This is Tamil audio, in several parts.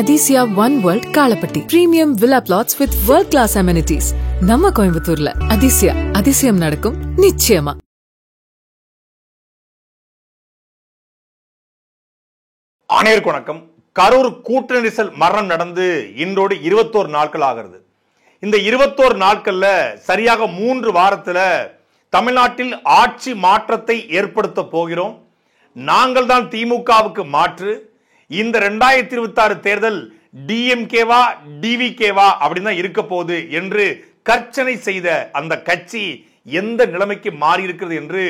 Adisia One World Kalapatti. Premium villa plots with world-class amenities. நம்ம கோயம்புத்தூர்ல அதிசயா அதிசயம் நடக்கும் நிச்சயமா. அனைவருக்கும் வணக்கம். கரூர் கூட்ட நெரிசல் மரணம் நடந்து இன்றோடு 21 நாட்கள் ஆகிறது. இந்த 21 நாட்கள்ல சரியாக 3 வாரத்துல தமிழ்நாட்டில் ஆட்சி மாற்றத்தை ஏற்படுத்த போகிறோம். நாங்கள் தான் திமுகவுக்கு மாற்று. இந்த 2026 தேர்தல் டிஎம்கேவா டிவிகேவா அப்படின்னு தான் இருக்க போகுது என்று கர்ச்சனை செய்த அந்த கட்சி எந்த நிலைமைக்கு மாறி இருக்கிறது என்று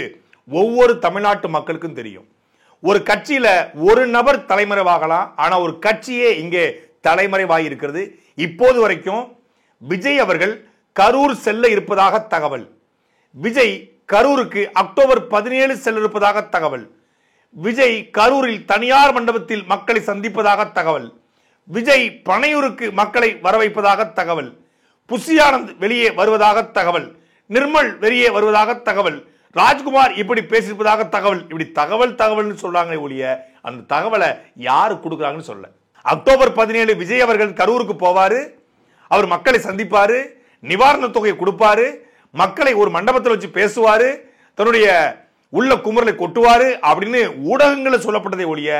ஒவ்வொரு தமிழ்நாட்டு மக்களுக்கும் தெரியும். ஒரு கட்சியில ஒரு நபர் தலைமறைவாகலாம், ஆனா ஒரு கட்சியே இங்கே தலைமறைவாகி இருக்கிறது. இப்போது வரைக்கும் விஜய் அவர்கள் கரூர் செல்ல இருப்பதாக தகவல். விஜய் கரூருக்கு அக்டோபர் 17 செல்ல இருப்பதாக தகவல். விஜய் கரூரில் தனியார் மண்டபத்தில் மக்களை சந்திப்பதாக தகவல். விஜய் பனையூருக்கு மக்களை வரவைப்பதாக தகவல். புஷி ஆனந்த் வெளியே வருவதாக தகவல். நிர்மல் வெளியே வருவதாக தகவல். ராஜ்குமார் இப்படி பேசியிருப்பதாக தகவல். இப்படி தகவல் சொல்றாங்களே ஒழிய அந்த தகவலை யாரு கொடுக்குறாங்கன்னு சொல்ல. அக்டோபர் 17 விஜய் அவர்கள் கரூருக்கு போவாரு. அவர் மக்களை சந்திப்பாரு, நிவாரண தொகையை கொடுப்பாரு, மக்களை ஒரு மண்டபத்தில் வச்சு பேசுவாரு, தன்னுடைய உள்ள குமரலை கொட்டுவாரு அப்படின்னு ஊடகங்களை சொல்லப்பட்டதை ஒழிய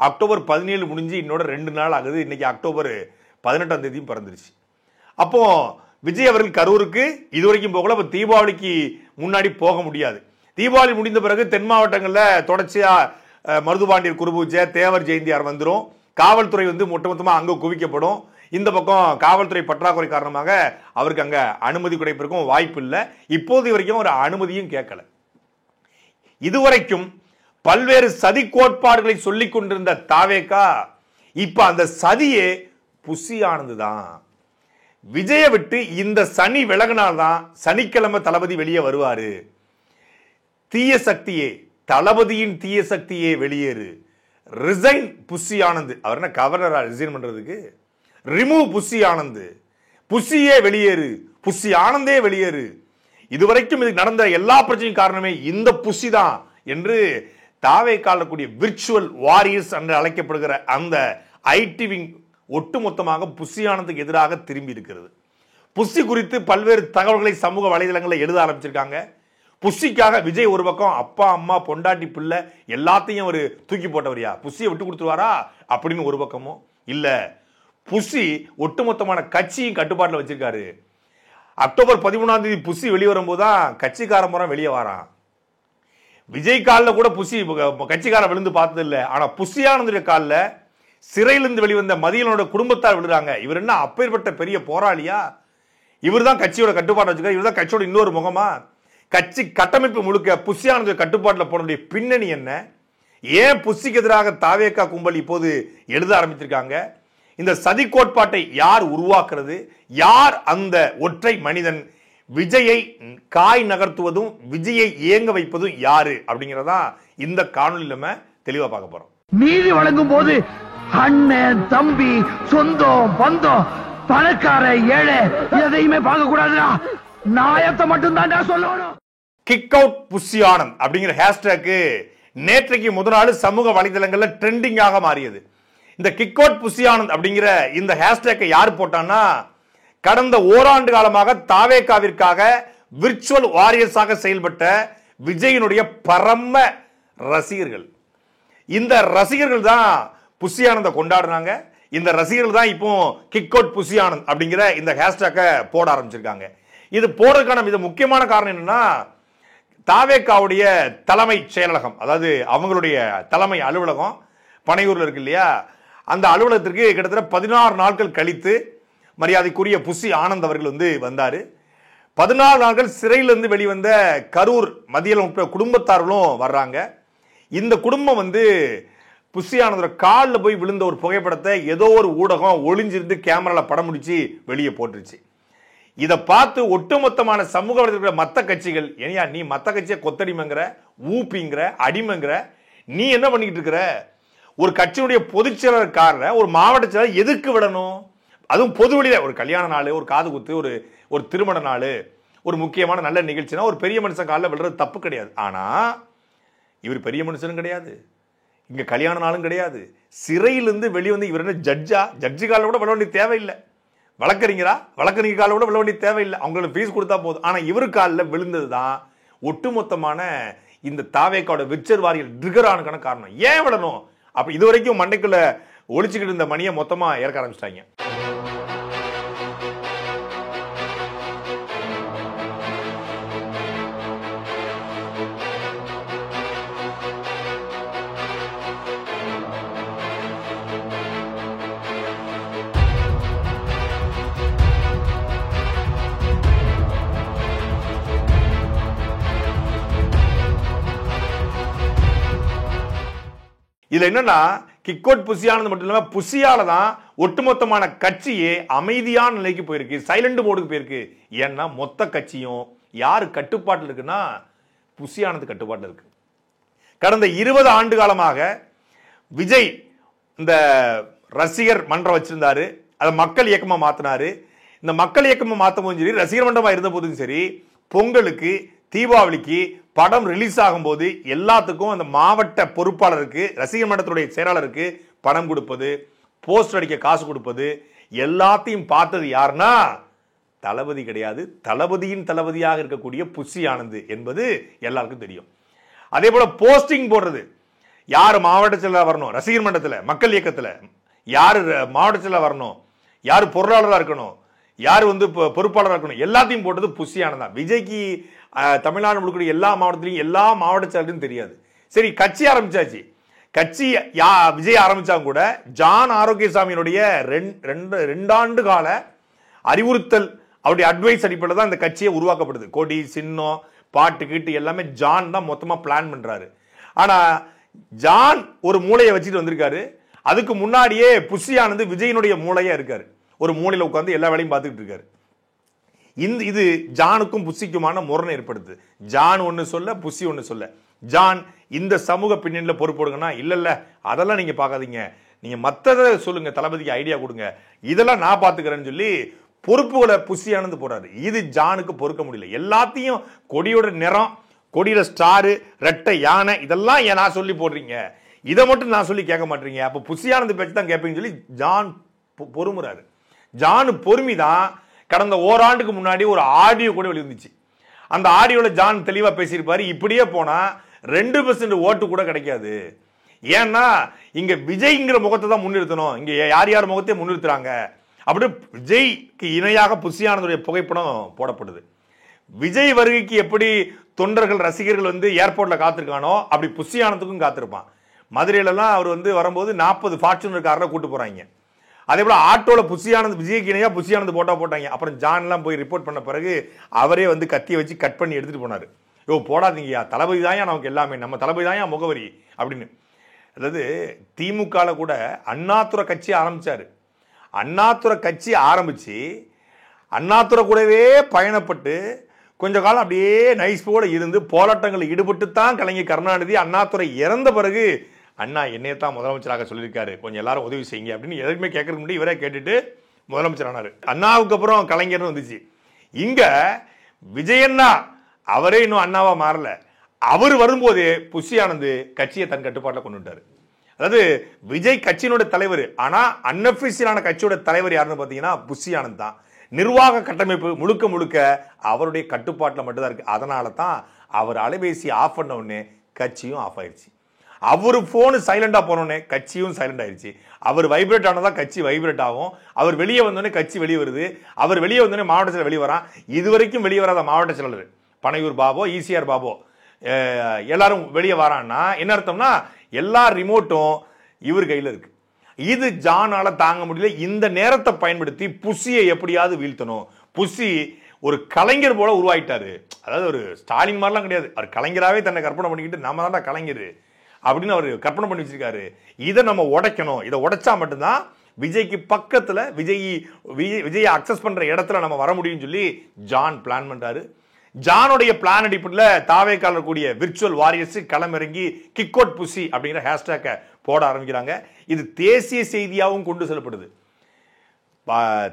அக்டோபர் 17 முடிஞ்சு இன்னோட 2 நாள் ஆகுது. இன்னைக்கு அக்டோபர் 18ஆம் தேதியும் பிறந்துருச்சு. அப்போ விஜய் அவர்கள் கரூருக்கு இதுவரைக்கும் போகல. அப்ப தீபாவளிக்கு முன்னாடி போக முடியாது. தீபாவளி முடிந்த பிறகு தென் மாவட்டங்களில் தொடர்ச்சியா மருதுபாண்டியர் குருபூஜை, தேவர் ஜெயந்தியார் வந்துடும். காவல்துறை மொத்தமா அங்க குவிக்கப்படும். இந்த பக்கம் காவல்துறை பற்றாக்குறை காரணமாக அவருக்கு அங்க அனுமதி கிடைப்பதற்கும் வாய்ப்பு இல்லை. இப்போது வரைக்கும் ஒரு அனுமதியும் கேட்கல. இதுவரைக்கும் பல்வேறு சதி கோட்பாடுகளை சொல்லிக் கொண்டிருந்த தாவேகா இப்ப அந்த சதியே புஷி ஆனந்த் தான். விஜய விட்டு இந்த சனி விலகினால்தான் சனிக்கிழமை தளபதி வெளியே வருவாரு. தீய சக்தியே, தளபதியின் தீய சக்தியே வெளியேறு. Resign Bussy Anand. அவர் என்ன கவர்னரா ரிசைன் பண்றதுக்கு? ரிமூவ் புஷி ஆனந்த். புஷியே வெளியேறு, புஷி ஆனந்தே வெளியேறு. இதுவரைக்கும் இதுக்கு நடந்த எல்லா பிரச்சனையும் காரணமே இந்த புஷி தான் என்று தாவேகால கூடிய விர்ச்சுவல் வாரியர்ஸ் என்று அழைக்கப்படுகிற அந்த ஐடி விங் ஒட்டுமொத்தமாக புஷி ஆனந்துக்கு எதிராக திரும்பி இருக்கிறது. புஷி குறித்து பல்வேறு தகவல்களை சமூக வலைதளங்களில் எழுத ஆரம்பிச்சிருக்காங்க. புஷிக்காக விஜய் ஒரு பக்கம் அப்பா அம்மா பொண்டாட்டி பிள்ளை எல்லாத்தையும் அவர் தூக்கி போட்டவரியா, புஷியை விட்டு கொடுத்துருவாரா அப்படின்னு ஒரு பக்கமும் இல்ல, புஷி ஒட்டுமொத்தமான கட்சியும் கட்டுப்பாட்டில் வச்சிருக்காரு. அக்டோபர் 13ஆம் தேதி புஷி வெளிவரும் போதுதான் கட்சிக்கார முறை வெளியே வரான். விஜய் காலில் கூட புஷி கட்சிக்கார விழுந்து பார்த்தது இல்லை. ஆனா புஷி ஆனந்துடைய காலில் சிறையிலிருந்து வெளிவந்த மதியனோட குடும்பத்தார் விழுறாங்க. இவர் என்ன அப்பேற்பட்ட பெரிய போராளியா? இவர் தான் கட்சியோட கட்டுப்பாடு வச்சுக்க. இவர் தான் கட்சியோட இன்னொரு முகமா? கட்சி கட்டமைப்பு முழுக்க புஷி ஆனந்த கட்டுப்பாட்டில் போனதுடைய பின்னணி என்ன? ஏன் புஷிக்கு எதிராக தாவேகா கும்பல் இப்போது எழுத ஆரம்பிச்சிருக்காங்க? இந்த சதி கோட்பாட்டை யார் உருவாக்குறது? யார் அந்த ஒற்றை மனிதன்? விஜயை காய் நகர்த்துவதும் விஜயை இயங்க வைப்பதும் யாரு அப்படிங்கறதா இந்த காணொலியில நம்ம தெளிவா பார்க்க போறோம். நீதி வழங்கும் போது அண்ணன் தம்பி சொந்தம் பந்தம் பணக்கார ஏழை எதையுமே பார்க்க கூடாதுடா, நாயத்தை மட்டும் தான் சொல்லணும். கிக் அவுட் புஷி ஆனந்த் அப்படிங்கிற ஹேஷ்டேக் நேற்றைக்கு முதல் நாள் சமூக வலைதளங்கள்ல ட்ரெண்டிங்காக மாறியது. இந்த கிக் அவுட் புஷி ஆனந்த் அப்படிங்கிற இந்த ஹேஷ்டேக்கை யார் போட்டான்னா, கடந்த ஓராண்டு காலமாக தாவேகாவிற்காக விர்ச்சுவல் வாரியர்ஸாக செயல்பட்ட விஜயினுடைய பரம ரசிகர்கள். இந்த ரசிகர்கள் தான் புஷி ஆனந்த கொண்டாடுறாங்க. இந்த ரசிகர்கள் தான் இப்போ கிக் அவுட் புஷி ஆனந்த் அப்படிங்கிற இந்த ஹேஷ்டேக்கை போட ஆரம்பிச்சிருக்காங்க. இது போடுறதுக்கான இது முக்கியமான காரணம் என்னன்னா, தாவேகாவுடைய தலைமை செயலகம், அதாவது அவங்களுடைய தலைமை அலுவலகம் பனையூர்ல இருக்கு இல்லையா, அந்த அலுவலகத்திற்கு கிட்டத்தட்ட 16 நாட்கள் கழித்து மரியாதைக்குரிய புஷி ஆனந்த் அவர்கள் வந்தாரு. 14 நாட்கள் சிறையிலிருந்து வெளிவந்த கரூர் மதிய குடும்பத்தார்களும் வர்றாங்க. இந்த குடும்பம் புஷி ஆனந்தோட காலில் போய் விழுந்த ஒரு புகைப்படத்தை ஏதோ ஒரு ஊடகம் ஒளிஞ்சிருந்து கேமரால படம் முடிச்சு வெளியே போட்டுருச்சு. இதை பார்த்து ஒட்டுமொத்தமான சமூக வலைதள மற்ற கட்சிகள், ஏனியா நீ மற்ற கட்சியை கொத்தடிமைங்கிற, ஊப்பிங்கிற, அடிமைங்கிற, நீ என்ன பண்ணிக்கிட்டு இருக்கிற? ஒரு கட்சியுடைய பொதுச் செயலருக்கார ஒரு மாவட்ட செயலர் எதுக்கு விடணும்? அதுவும் பொது வழியில ஒரு கல்யாண நாள், ஒரு காது குத்து, ஒரு திருமண நாள், ஒரு முக்கியமான நல்ல நிகழ்ச்சினா ஒரு பெரிய மனுஷன் காலில் விழுறது தப்பு கிடையாது. ஆனா இவர் பெரிய மனுஷனும் கிடையாது, இங்க கல்யாண நாளும் கிடையாது, சிறையிலிருந்து வெளியே வந்து இவர் என்ன ஜட்ஜு கால கூட விட வேண்டிய தேவையில்லை, வழக்கறிஞர் கால கூட விட வேண்டிய தேவையில்லை, அவங்களோட ஃபீஸ் கொடுத்தா போதும். ஆனா இவரு காலில் விழுந்தது தான் ஒட்டுமொத்தமான இந்த தாவேக்காவோட விச்சர் வாரியல் ட்ரிகர் ஆனதுக்கான காரணம். ஏன் விடணும்? அப்ப இது வரைக்கும் மண்டைக்குள்ள ஒழிச்சுக்கிட்டு இருந்த மணியை மொத்தமா இறக்க ஆரம்பிச்சிட்டாங்க. இதுல என்னன்னா கிக்கோட் புசியானது மட்டும் இல்லாம புசியால தான் ஒட்டுமொத்தமான கட்சியே அமைதியான நிலைக்கு போயிருக்கு, சைலண்ட் மோடுக்கு போயிருக்கு. ஏன்னா மொத்த கட்சியும் யாரு கட்டுப்பாட்டில் இருக்குன்னா புசியானது கட்டுப்பாட்டில் இருக்கு. கடந்த 20 ஆண்டு காலமாக விஜய் இந்த ரசிகர் மன்றம் வச்சிருந்தாரு, அதை மக்கள் இயக்கமா மாத்தினாரு. இந்த மக்கள் இயக்கமா மாற்றும் போதும் சரி, ரசிகர் மன்றமா இருந்த போதும் சரி, பொங்கலுக்கு தீபாவளிக்கு படம் ரிலீஸ் ஆகும் போது எல்லாத்துக்கும் அந்த மாவட்ட பொறுப்பாளருக்கு, ரசிகர் மன்றத்துடைய செயலாளருக்கு பணம் கொடுப்பது, போஸ்டர் அடிக்க காசு கொடுப்பது, எல்லாத்தையும் பார்த்தது யாருன்னா தளபதி கிடையாது, தளபதியின் தளபதியாக இருக்கக்கூடிய புசி ஆனந்த் என்பது எல்லாருக்கும் தெரியும். அதே போல போஸ்டிங் போடுறது, யாரு மாவட்ட செயலாளர் வரணும் ரசிகர் மன்றத்தில், மக்கள் இயக்கத்தில் யாரு மாவட்ட செயலாளர் வரணும், யாரு பொருளாளராக இருக்கணும், யாரு வந்து பொறுப்பாளராக இருக்கணும், எல்லாத்தையும் போட்டது புசி ஆனந்த் தான். விஜய்க்கு தமிழ்நாடு முழுக்க எல்லா மாவட்டத்திலையும் எல்லா மாவட்ட செயலரும் தெரியாது. சரி, கட்சி ஆரம்பிச்சாச்சு. கட்சி விஜய் ஆரம்பிச்சாங்க கூட ஜான் ஆரோக்கியசாமியினுடைய 2 ஆண்டு கால அறிவுறுத்தல், அவருடைய அட்வைஸ் அடிப்படையில் தான் இந்த கட்சியை உருவாக்கப்படுது. கொடி, சின்னம், பாட்டு கீட்டு எல்லாமே ஜான் தான் மொத்தமா பிளான் பண்றாரு. ஆனா ஜான் ஒரு மூளையை வச்சுட்டு வந்திருக்காரு. அதுக்கு முன்னாடியே புசி ஆனந்த் விஜயனுடைய மூளையா இருக்காரு. ஒரு மூலையில உட்கார்ந்து எல்லா வேலையும் பார்த்துக்கிட்டு இருக்காரு. இது ஜானுக்கும் புசிக்குமான முரணை ஏற்படுது. ஜான் ஒன்னு சொல்ல, புசி ஒன்னு சொல்ல. ஜான் இந்த சமூக பின்னணியில பொறுப்படுங்கன்னா இல்ல அதெல்லாம் நீங்க பார்க்காதீங்க, நீங்க மத்ததை சொல்லுங்க, தளபதிக்கு ஐடியா கொடுங்க, இதெல்லாம் நான் பாத்துக்கிறேன்னு சொல்லி பொறுப்புகளை புசி ஆனந்த் போறாரு. இது ஜானுக்கு பொறுக்க முடியல. எல்லாத்தையும் கொடியோட நிறம், கொடியில ஸ்டாரு, ரெட்டை யானை, இதெல்லாம் ஏன் நான் சொல்லி போடுறீங்க, இதை மட்டும் நான் சொல்லி கேட்க மாட்டீங்க, அப்ப புசி ஆனந்த் பேச்சு தான் கேட்பீங்கன்னு சொல்லி ஜான் பொறுமுறாரு. ஜான் பொறுமைதான். கடந்த ஓராண்டுக்கு முன்னாடி ஒரு ஆடியோ கூட வெளிவந்துச்சு. அந்த ஆடியோல ஜான் தெளிவா பேசியிருப்பாரு, இப்படியே போனா 2% ஓட்டு கூட கிடைக்காது. ஏன்னா இங்க விஜய்ங்கிற முகத்தை தான் முன்னிறுத்தணும், இங்க யார் முகத்தை முன்னிறுத்துறாங்க. அப்படி விஜய்க்கு இணையாக புசி ஆனந்துடைய புகைப்படம் போடப்படுது. விஜய் வருகைக்கு எப்படி தொண்டர்கள் ரசிகர்கள் வந்து ஏர்போர்ட்ல காத்திருக்கானோ அப்படி புசி ஆனந்துக்கும் காத்திருப்பான். மதுரையில எல்லாம் அவர் வந்து வரும்போது 40 ஃபார்ச்சுனர் கார்ல கூட்டு போறாங்க. அதே போல ஆட்டோல புசி ஆனந்த், விஜய்க்கு இணையா புசி ஆனந்த் போட்டாங்க. அப்புறம் ஜான் எல்லாம் போய் ரிப்போர்ட் பண்ண பிறகு அவரே வந்து கத்தியை வச்சு கட் பண்ணி எடுத்துட்டு போனாரு. யோ போடாதீங்கயா, தளபதி தான் நமக்கு எல்லாமே, நம்ம தளபதி தான் முகவரி அப்படின்னு. அதாவது திமுக கூட அண்ணாதுரை கட்சி ஆரம்பிச்சாரு. அண்ணாதுரை கட்சி ஆரம்பிச்சு அண்ணாதுரை கூடவே பயணப்பட்டு கொஞ்ச காலம் அப்படியே நைஸ் போல இருந்து போராட்டங்களில் ஈடுபட்டு தான் கலைஞர் கருணாநிதி அண்ணாதுரை இறந்த பிறகு அண்ணா என்னையத்தான் முதலமைச்சராக சொல்லியிருக்காரு, கொஞ்சம் எல்லாரும் உதவி செய்யுங்க அப்படின்னு எதுவுமே கேட்கறதுக்கு முன்னாடி இவரே கேட்டுட்டு முதலமைச்சர் ஆனாரு. அண்ணாவுக்கு அப்புறம் கலைஞர்னு வந்துச்சு. இங்க விஜயண்ணா அவரே இன்னும் அண்ணாவா மாறல. அவர் வரும்போதே புசி ஆனந்த் கட்சியை தன் கட்டுப்பாட்டில் கொண்டு விட்டாரு. அதாவது விஜய் கட்சியினோட தலைவர், ஆனா அன்அபிஷியலான கட்சியோட தலைவர் யாருன்னு பாத்தீங்கன்னா புசி ஆனந்த் தான். நிர்வாக கட்டமைப்பு முழுக்க அவருடைய கட்டுப்பாட்டில் மட்டும்தான் இருக்கு. அதனால தான் அவர் அலைபேசி ஆஃப் பண்ண உடனே கட்சியும் ஆஃப் ஆயிடுச்சு. அவர் போன் சைலண்டா போனோடனே கட்சியும் சைலண்ட் ஆயிடுச்சு. அவர் வைப்ரேட் ஆனதான் கட்சி வைப்ரேட் ஆகும். அவர் வெளியே வந்தோடனே கட்சி வெளியே வருது. அவர் வெளியே வந்தோடனே மாவட்ட செயலர் வெளியே வரான். இதுவரைக்கும் வெளியே வராத மாவட்ட செயலர் பனையூர் பாபோ, ஈசிஆர் பாபோ எல்லாரும் வெளியே வரான்னா என்ன அர்த்தம்னா எல்லா ரிமோட்டும் இவர் கையில் இருக்கு. இது ஜானால தாங்க முடியல. இந்த நேரத்தை பயன்படுத்தி புசியை எப்படியாவது வீழ்த்தணும். புசி ஒரு கலைஞர் போல உருவாயிட்டாரு. அதாவது ஒரு ஸ்டாலின் மாதிரிலாம் கிடையாது, அவர் கலைஞராகவே தன்னை கற்பனை பண்ணிக்கிட்டு நாம தான் கலைஞர் அப்படின்னு அவர் கற்பனை பண்ணி வச்சிருக்காரு. இதை நம்ம உடைக்கணும். இதை உடைச்சா மட்டும்தான் விஜய்க்கு பக்கத்துல விஜய் அக்சஸ் பண்ற இடத்துல நம்ம வர முடியும்னு சொல்லி ஜான் பிளான் பண்றாரு. ஜானுடைய பிளான் அடிப்படையில் தாவேக்கால கூடிய விர்ச்சுவல் வாரியர்ஸ் களமிறங்கி கிக்கோட் புசி அப்படிங்கிற ஹேஷ்டேக்கை போட ஆரம்பிக்கிறாங்க. இது தேசிய செய்தியாகவும் கொண்டு செல்லப்படுது.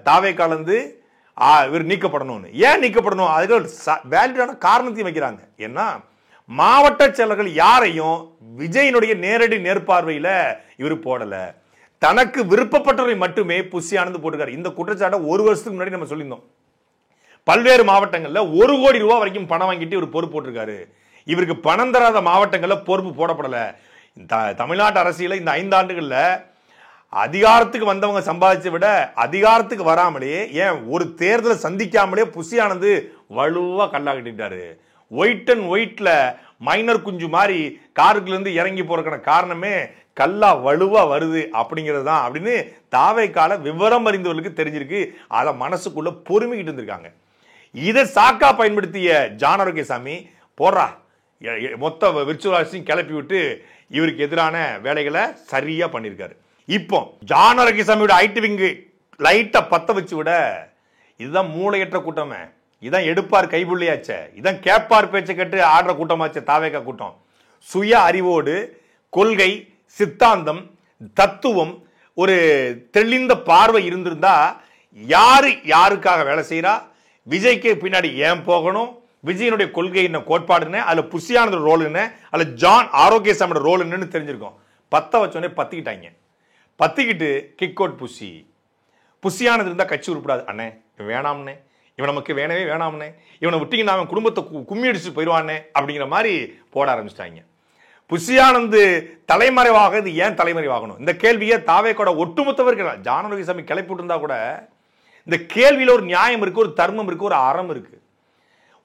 தாவேக்கால இருந்து இவர் நீக்கப்படணும்னு. ஏன் நீக்கப்படணும்? அதுக்கு வேலிடான காரணத்தையும் வைக்கிறாங்க. ஏன்னா மாவட்ட செயலர்கள் யாரையும் விஜயினுடைய நேரடி நேர்பார்வையில இவர் போடல. தனக்கு விருப்பப்பட்டவரை மட்டுமே புஷி ஆனந்த் போட்டிருக்காரு. இந்த குற்றச்சாட்டை ஒரு வருஷத்துக்கு முன்னாடி நம்ம சொல்லியிருந்தோம். பல்வேறு மாவட்டங்கள்ல 1 கோடி ரூபாய் வரைக்கும் பணம் வாங்கிட்டு இவர் பொறுப்பு போட்டிருக்காரு. இவருக்கு பணம் தராத மாவட்டங்கள்ல பொறுப்பு போடப்படல. தமிழ்நாட்டு அரசியல இந்த 5 ஆண்டுகள்ல அதிகாரத்துக்கு வந்தவங்க சம்பாதிச்சை விட அதிகாரத்துக்கு வராமலே, ஏன் ஒரு தேர்தலை சந்திக்காமலே புஷி ஆனந்த் வலுவா கல்லா கட்டிட்டாரு. ஒயிட் அண்ட் ஒயிட்ல மைனர் குஞ்சு மாதிரி காருக்குல இருந்து இறங்கி போறதுக்கான காரணமே கல்லா வலுவா வருது அப்படிங்கிறது தான் அப்படின்னு தாவேக்கால விவரம் அறிந்தவர்களுக்கு தெரிஞ்சிருக்கு. அதை மனசுக்குள்ள பொறுமைக்கிட்டு இருந்திருக்காங்க. இதை சாக்கா பயன்படுத்திய ஜான் ஆரோக்கியசாமி போடுறா மொத்த விர்ச்சுவல் கிளப்பி விட்டு இவருக்கு எதிரான வேலைகளை சரியா பண்ணியிருக்காரு. இப்போ ஜான் ஆரோக்கியசாமியோட ஐடி விங் லைட்டா பத்த வச்சு விட, இதுதான் மூளையற்ற கூட்டமே, இதான் எடுப்பார் கைபுள்ளியாச்ச, இதான் கேட்பார் பேச்சை கேட்டு ஆடுற கூட்டமாச்ச தாவேக்கா கூட்டம். சுய அறிவோடு கொள்கை, சித்தாந்தம், தத்துவம், ஒரு தெளிந்த பார்வை இருந்திருந்தா யாரு யாருக்காக வேலை செய்யறா, விஜய்க்கு பின்னாடி ஏன் போகணும், விஜயனுடைய கொள்கை என்ன, கோட்பாடு என்ன, அதுல புஷி ஆனந்த் ரோல் என்ன, அதுல ஜான் ஆரோக்கியசாமியோட ரோல் என்னன்னு தெரிஞ்சிருக்கும். பத்த வச்சோடனே பத்திக்கிட்டாங்க. பத்திக்கிட்டு கிக் அவுட் புஷி ஆனந்த் இருந்தா கட்சி உருப்படாது. அண்ணே வேணாம்னே, இவன் நமக்கு வேணவே வேணாம்னே, இவனை விட்டீங்கன்னா அவன் குடும்பத்தை கும்மி அடிச்சு போயிடுவானே அப்படிங்கிற மாதிரி போட ஆரம்பிச்சிட்டாங்க. புஷி ஆனந்த் தலைமறைவாக இது ஏன் தலைமறைவாகணும், இந்த கேள்வியை தாவேக்கோட ஒட்டுமொத்தவர் இருக்கிறார். ஜான் ஆரோக்கியசாமி கிளப்பி இருந்தா கூட இந்த கேள்வியில ஒரு நியாயம் இருக்கு, ஒரு தர்மம் இருக்கு, ஒரு அறம் இருக்கு.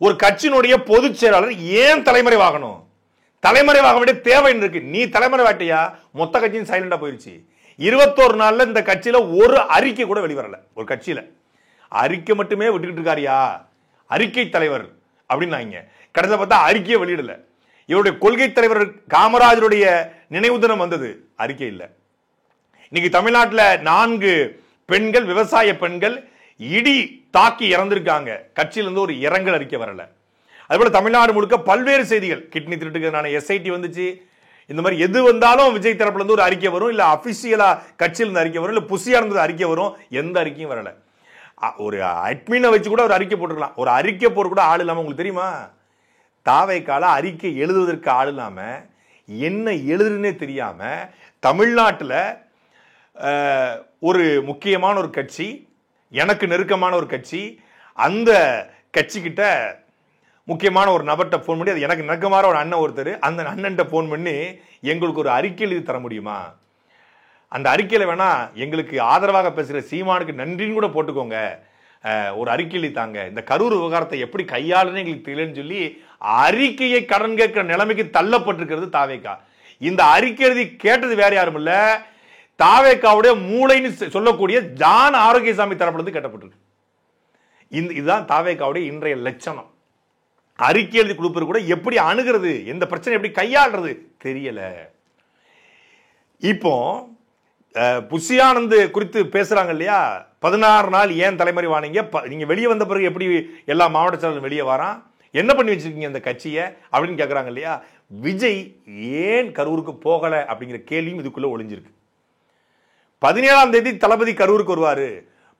ஒரு கட்சியினுடைய பொதுச் செயலாளர் ஏன் தலைமறைவாகணும், தலைமறைவாக வேண்டிய தேவை இருக்கு. நீ தலைமறைவாட்டியா, மொத்த கட்சியும் சைலண்டா போயிருச்சு. 21 நாள்ல இந்த கட்சியில ஒரு அறிக்கை கூட வெளிவரல. ஒரு கட்சியில அறிக்கை மட்டுமே விட்டுக்கிட்டு இருக்காரியா, அறிக்கை தலைவர் அப்படின்னு கடைசியில் பார்த்தா அறிக்கையை வெளியிடல. இவருடைய கொள்கை தலைவர் காமராஜருடைய நினைவு தினம் வந்தது, அறிக்கை இல்லை. இன்னைக்கு தமிழ்நாட்டில் 4 பெண்கள், விவசாய பெண்கள் இடி தாக்கி இறந்திருக்காங்க, கட்சியிலிருந்து ஒரு இரங்கல் அறிக்கை வரல. அதுபோல தமிழ்நாடு முழுக்க பல்வேறு செய்திகள், கிட்னி திருட்டுக்கான SIT வந்துச்சு, இந்த மாதிரி எது வந்தாலும் விஜய் தரப்புல இருந்து ஒரு அறிக்கை வரும், இல்ல அபிஷியலா கட்சியில இருந்து அறிக்கை வரும், இல்ல புஷியா இருந்து அறிக்கை வரும். எந்த அறிக்கையும் வரல. ஒரு அட்மினை வச்சு கூட ஒரு அறிக்கை போட்டுக்கலாம். ஒரு அறிக்கை போட கூட ஆள் இல்லாம, உங்களுக்கு தெரியுமா, தாவேக்கால அறிக்கை எழுதுவதற்கு ஆள் இல்லாம, என்ன எழுதுன்னே தெரியாம தமிழ்நாட்டில் ஒரு முக்கியமான ஒரு கட்சி, எனக்கு நெருக்கமான ஒரு கட்சி, அந்த கட்சிக்கிட்ட முக்கியமான ஒரு நபர்கிட்ட ஃபோன் பண்ணி, அது எனக்கு நெருக்கமான ஒரு அண்ணன் ஒருத்தர், அந்த அண்ணன்ட்ட ஃபோன் பண்ணி எங்களுக்கு ஒரு அறிக்கை எழுதி தர முடியுமா, அந்த அறிக்கையில் வேணா எங்களுக்கு ஆதரவாக பேசுகிற சீமானுக்கு நன்றின்னு கூட போட்டுக்கோங்க, ஒரு அறிக்கை எழுதி தாங்க, இந்த கரூர் விவகாரத்தை எப்படி கையாளுன்னு எங்களுக்கு தெரியலன்னு சொல்லி அறிக்கையை கடன் கேட்கிற நிலைமைக்கு தள்ளப்பட்டிருக்கிறது தாவேக்கா. இந்த அறிக்கை எழுதி கேட்டது வேற யாரும் இல்ல, தாவேக்காவுடைய மூளைன்னு சொல்லக்கூடிய ஜான் ஆரோக்கியசாமி தரப்பிலிருந்து கேட்டப்பட்டிருக்கு. இதுதான் தாவேக்காவுடைய இன்றைய லட்சணம். அறிக்கை எழுதி கொடுப்பது கூட எப்படி அணுகிறது, எந்த பிரச்சனை எப்படி கையாளுறது தெரியல. இப்போ புஷி ஆனந்த் குறித்து பேசுறாங்க இல்லையா, 16 நாள் ஏன் தலைமறைவானீங்க, நீங்க வெளியே வந்த பிறகு எப்படி எல்லா மாவட்ட செயலரும் வெளியே வரான், என்ன பண்ணி வச்சிருக்கீங்க அந்த கட்சியை அப்படின்னு கேட்கறாங்க இல்லையா. விஜய் ஏன் கரூருக்கு போகல அப்படிங்கிற கேள்வியும் இதுக்குள்ள ஒளிஞ்சிருக்கு. 17ஆம் தேதி தளபதி கரூருக்கு வருவாரு,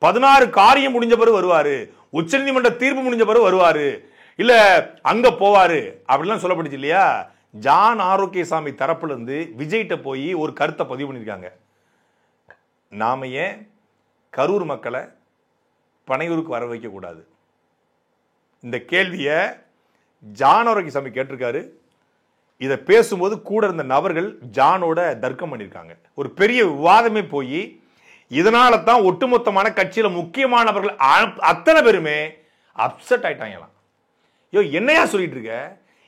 16 காரியம் முடிஞ்ச பிறகு வருவாரு, உச்சநீதிமன்ற தீர்ப்பு முடிஞ்ச பிறகு வருவாரு, இல்ல அங்க போவாரு அப்படிலாம் சொல்லப்பட்டுச்சு இல்லையா. ஜான் ஆரோக்கியசாமி தரப்புல இருந்து விஜய்கிட்ட போய் ஒரு கருத்தை பதிவு பண்ணிருக்காங்க. நாம ஏன் கரூர் மக்களை பனையூருக்கு வர வைக்க கூடாது, இந்த கேள்வியை ஜான் ஆரோக்கியசாமி கேட்டிருக்காரு. இதை பேசும்போது கூட இருந்த நபர்கள் ஜானோட தர்க்கம் பண்ணியிருக்காங்க. ஒரு பெரிய விவாதமே போய் இதனால தான் ஒட்டுமொத்தமான கட்சியில முக்கியமானவர்கள் அத்தனை பேருமே அப்செட் ஆயிட்டாங்களாம். ஐயோ என்னையா சொல்லிட்டு இருக்க,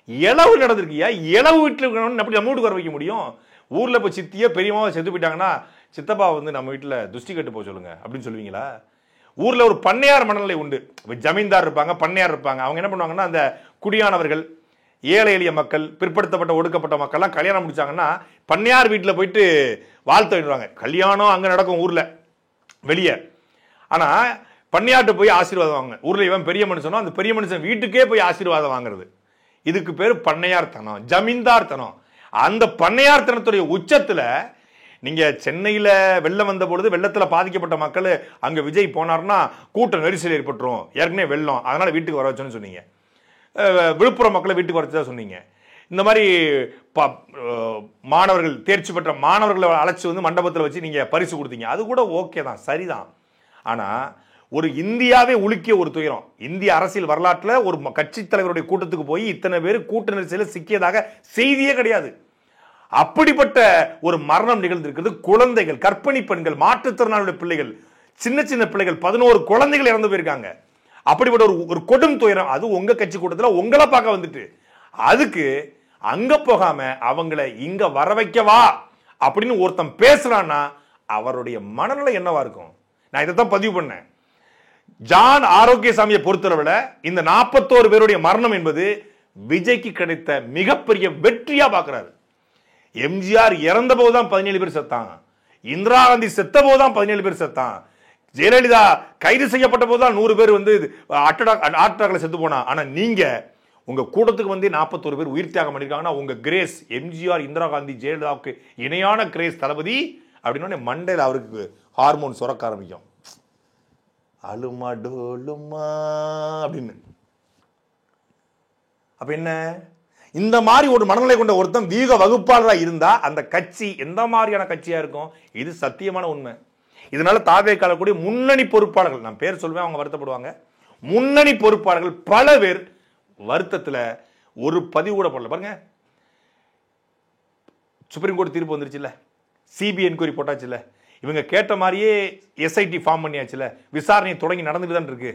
இளவு நடந்திருக்கியா, இளவு வீட்டில் அப்படி நம்ம வீட்டுக்கு வர வைக்க முடியும், ஊர்ல இப்போ சித்தியோ பெரியமாவோ செத்து போயிட்டாங்கன்னா சித்தப்பா வந்து நம்ம வீட்டில் துஷ்டி கட்டு போக சொல்லுங்க அப்படின்னு சொல்லுவீங்களா. ஊர்ல ஒரு பண்ணையார் மனநிலை உண்டு, ஜமீன்தார் இருப்பாங்க, பண்ணையார் இருப்பாங்க. அவங்க என்ன பண்ணுவாங்கன்னா, அந்த குடியானவர்கள், ஏழை எளிய மக்கள், பிற்படுத்தப்பட்ட ஒடுக்கப்பட்ட மக்கள்லாம் கல்யாணம் முடிச்சாங்கன்னா பண்ணையார் வீட்டில் போயிட்டு வாழ்த்து விடுவாங்க. கல்யாணம் அங்கே நடக்கும் ஊர்ல வெளியே, ஆனா பண்ணையாட்டு போய் ஆசீர்வாதம் வாங்க. ஊர்ல இவன் பெரிய மனுஷனோ அந்த பெரிய மனுஷன் வீட்டுக்கே போய் ஆசீர்வாதம் வாங்குறது, இதுக்கு பேர் பண்ணையார் தனம், ஜமீன்தார் தனம். அந்த பண்ணையார் தனத்துடைய உச்சத்துல நீங்க சென்னையில வெள்ளம் வந்த பொழுது வெள்ளத்துல பாதிக்கப்பட்ட மக்கள் அங்க விஜய் போனார்னா கூட்ட நெரிசல் ஏற்பட்டுரும், ஏற்கனவே வெள்ளம், அதனால வீட்டுக்கு வர வச்சோன்னு சொன்னீங்க. விழுப்புரம் மக்களை வீட்டுக்கு வரச்சதா சொன்னீங்க. இந்த மாதிரி மாணவர்கள் தேர்ச்சி பெற்ற மாணவர்களை அழைச்சி வந்து மண்டபத்தில் வச்சு நீங்கள் பரிசு கொடுத்தீங்க, அது கூட ஓகே தான், சரிதான். ஆனால் ஒரு இந்தியாவே உலுக்கிய ஒரு துயரம், இந்திய அரசியல் வரலாற்றில் ஒரு கட்சி தலைவருடைய கூட்டத்துக்கு போய் இத்தனை பேர் கூட்ட நெரிசலில் சிக்கியதாக செய்தியே கிடையாது. அப்படிப்பட்ட ஒரு மரணம் நிகழ்ந்திருக்கிறது. குழந்தைகள், கர்ப்பிணி பெண்கள், மாற்றுத்திறனாளியுடைய பிள்ளைகள், சின்ன சின்ன பிள்ளைகள், 11 குழந்தைகள் இறந்து போயிருக்காங்க. அப்படிப்பட்ட ஒரு கொடும் துயரம். அது உங்க கட்சி கூட்டத்தில் உங்களை பார்க்க வந்துட்டு, அதுக்கு அங்க போகாம அவங்களை இங்க வர வைக்கவா அப்படின்னு ஒருத்தன் பேசுறான்னா அவருடைய மனநிலை என்னவா இருக்கும்? நான் இதைத்தான் பதிவு பண்ணேன். ஜான் ஆரோக்கியசாமியை பொறுத்தளவுல இந்த 41 பேருடைய மரணம் என்பது விஜய்க்கு கிடைத்த மிகப்பெரிய வெற்றியா பாக்குறாரு. எம்ஜிஆர் இறந்த போதுதான் 17 பேர் செத்தான், இந்திரா காந்தி செத்த போதுதான் 17 பேர் செத்தான், ஜெயலலிதா கைது செய்யப்பட்ட போதுதான் 100 பேர் வந்து அட்டாக்ல செத்து போனா. ஆனா நீங்க உங்க கூட்டத்துக்கு வந்து 41 பேர் உயிர் தியாகம் பண்ணிருக்காங்கன்னா உங்க கிரேஸ் எம்ஜிஆர், இந்திரா காந்தி, ஜெயலலிதாவுக்கு இணையான கிரேஸ் தளபதி அப்படின்னு மண்டையில் அவருக்கு ஹார்மோன் சுரக்க ஆரம்பிக்கும். அலுமா டோலுமா அப்படின்னு. அப்ப என்ன, இந்த மாதிரி ஒரு மனநிலை கொண்ட ஒருத்தன் வீக வகுப்பாளராக இருந்தா அந்த கட்சி எந்த மாதிரியான கட்சியா இருக்கும்? இது சத்தியமான உண்மை. இதனால தாவேக்கால கூடிய முன்னணி பொறுப்பாளர்கள், நான் பேர் சொல்வேன், அவங்க வருத்தப்படுவாங்க, முன்னணி பொறுப்பாளர்கள் பல பேர் வருத்தத்தில் ஒரு பதிவு கூட போடல. பாருங்க, சுப்ரீம் கோர்ட் தீர்ப்பு வந்துருச்சுல்ல, சிபிஐ என்கொயரி போட்டாச்சுல்ல, இவங்க கேட்ட மாதிரியே எஸ்ஐடி ஃபார்ம் பண்ணியாச்சுல, விசாரணை தொடங்கி நடந்துட்டு தான் இருக்கு.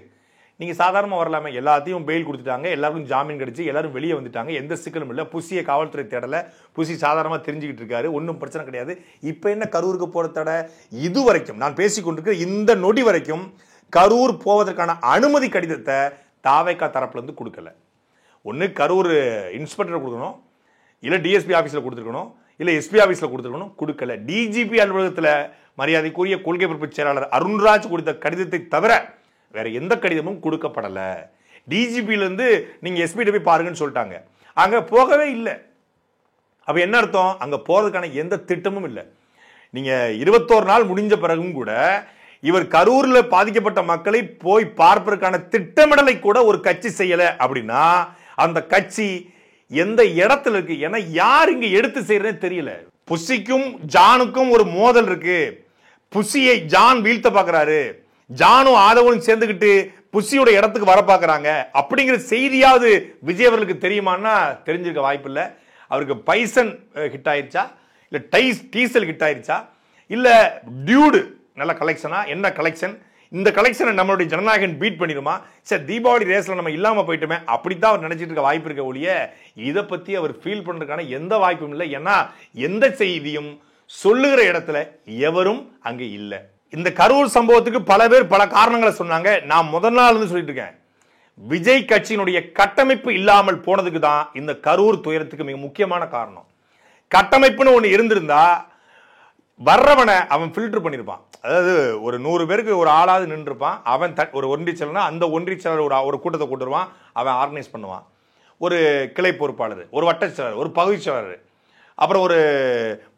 நீங்க சாதாரணமா வரலாமே, எல்லாத்தையும் பெயில் கொடுத்துட்டாங்க, எல்லாருக்கும் ஜாமீன் கிடைச்சு, எல்லாரும் வெளியே வந்துட்டாங்க, எந்த சிக்கலும் இல்லை. புசியை காவல்துறை தேடல, புசி சாதாரணமா தெரிஞ்சுக்கிட்டு இருக்காரு, ஒன்றும் பிரச்சனை கிடையாது. இப்ப என்ன கரூருக்கு போற தடை? இது வரைக்கும் நான் பேசிக்கொண்டிருக்கிற இந்த நொடி வரைக்கும் கரூர் போவதற்கான அனுமதி கடிதத்தை தாவேக்கா தரப்புல இருந்து கொடுக்கல. ஒன்று கரூர் இன்ஸ்பெக்டர் கொடுக்கணும், இல்லை டிஎஸ்பி ஆஃபீஸில் கொடுத்துருக்கணும், இல்லை எஸ்பி ஆஃபீஸில் கொடுத்துருக்கணும், கொடுக்கல. டிஜிபி அலுவலகத்தில் மரியாதைக்குரிய கொள்கை பொறுப்பு செயலாளர் அருண்ராஜ் கொடுத்த கடிதத்தை தவிர வேற எந்த கடிதமும் கொடுக்கப்படலை. டிஜிபியிலேருந்து நீங்கள் எஸ்பிட்ட போய் பாருங்கன்னு சொல்லிட்டாங்க, அங்கே போகவே இல்லை. அப்போ என்ன அர்த்தம்? அங்கே போகிறதுக்கான எந்த திட்டமும் இல்லை. நீங்கள் 21 நாள் முடிஞ்ச பிறகும் கூட இவர் கரூரில் பாதிக்கப்பட்ட மக்களை போய் பார்ப்பதற்கான திட்டமிடலை கூட ஒரு கட்சி செய்யலை அப்படின்னா அந்த கட்சி எந்த இடத்துல இருக்கு? ஏன்னா யார் இங்க எடுத்து செய்யறதுன்னு தெரியல. புசிக்கும் ஜானுக்கும் ஒரு மோதல் இருக்கு. புசியை ஜான் வீழ்த்த பாக்குறாரு, ஜானும் ஆதவனும் சேர்ந்துக்கிட்டு புசியோட இடத்துக்கு வர பாக்குறாங்க அப்படிங்கிற செய்தியாவது விஜய் அவர்களுக்கு தெரியுமான்னா தெரிஞ்சிருக்க வாய்ப்பு இல்லை. அவருக்கு பைசன் ஹிட் ஆயிருச்சா, இல்ல டீசல் ஹிட் ஆயிருச்சா, இல்ல டியூடு நல்ல கலெக்ஷனா? என்ன கலெக்ஷன்? இந்த கலெக்ஷனை நம்மளுடைய ஜனநாயகன் பீட் பண்ணிடுமா? சரி, தீபாவளி ரேஸ்ல நம்ம இல்லாம போயிட்டுமே அப்படித்தான் அவர் நினைச்சிட்டு இருக்க வாய்ப்பு இருக்க ஒழிய இதை பத்தி அவர் ஃபீல் பண்றதுக்கான எந்த வாய்ப்பும் இல்லை. ஏன்னா எந்த செய்தியும் சொல்லுகிற இடத்துல எவரும் அங்கே இல்லை. இந்த கரூர் சம்பவத்துக்கு பல பேர் பல காரணங்களை சொன்னாங்க. நான் முதல் நாள் இருந்து சொல்லிட்டு இருக்கேன், விஜய் கட்சியினுடைய கட்டமைப்பு இல்லாமல் போனதுக்கு தான் இந்த கரூர் துயரத்துக்கு மிக முக்கியமான காரணம். கட்டமைப்புன்னு ஒன்று இருந்திருந்தா வர்றவனை அவன் ஃபில்டர் பண்ணியிருப்பான். அதாவது ஒரு 100 பேருக்கு ஒரு ஆளாவது நின்றுப்பான். அவன் ஒரு ஒன்றிச்சலனா அந்த ஒன்றிச்சலர் ஒரு கூட்டத்தை கூட்டுருவான், அவன் ஆர்கனைஸ் பண்ணுவான். ஒரு கிளை பொறுப்பாளர், ஒரு வட்டச் செயலாளர், ஒரு பகுதிச் செயலாளர், அப்புறம் ஒரு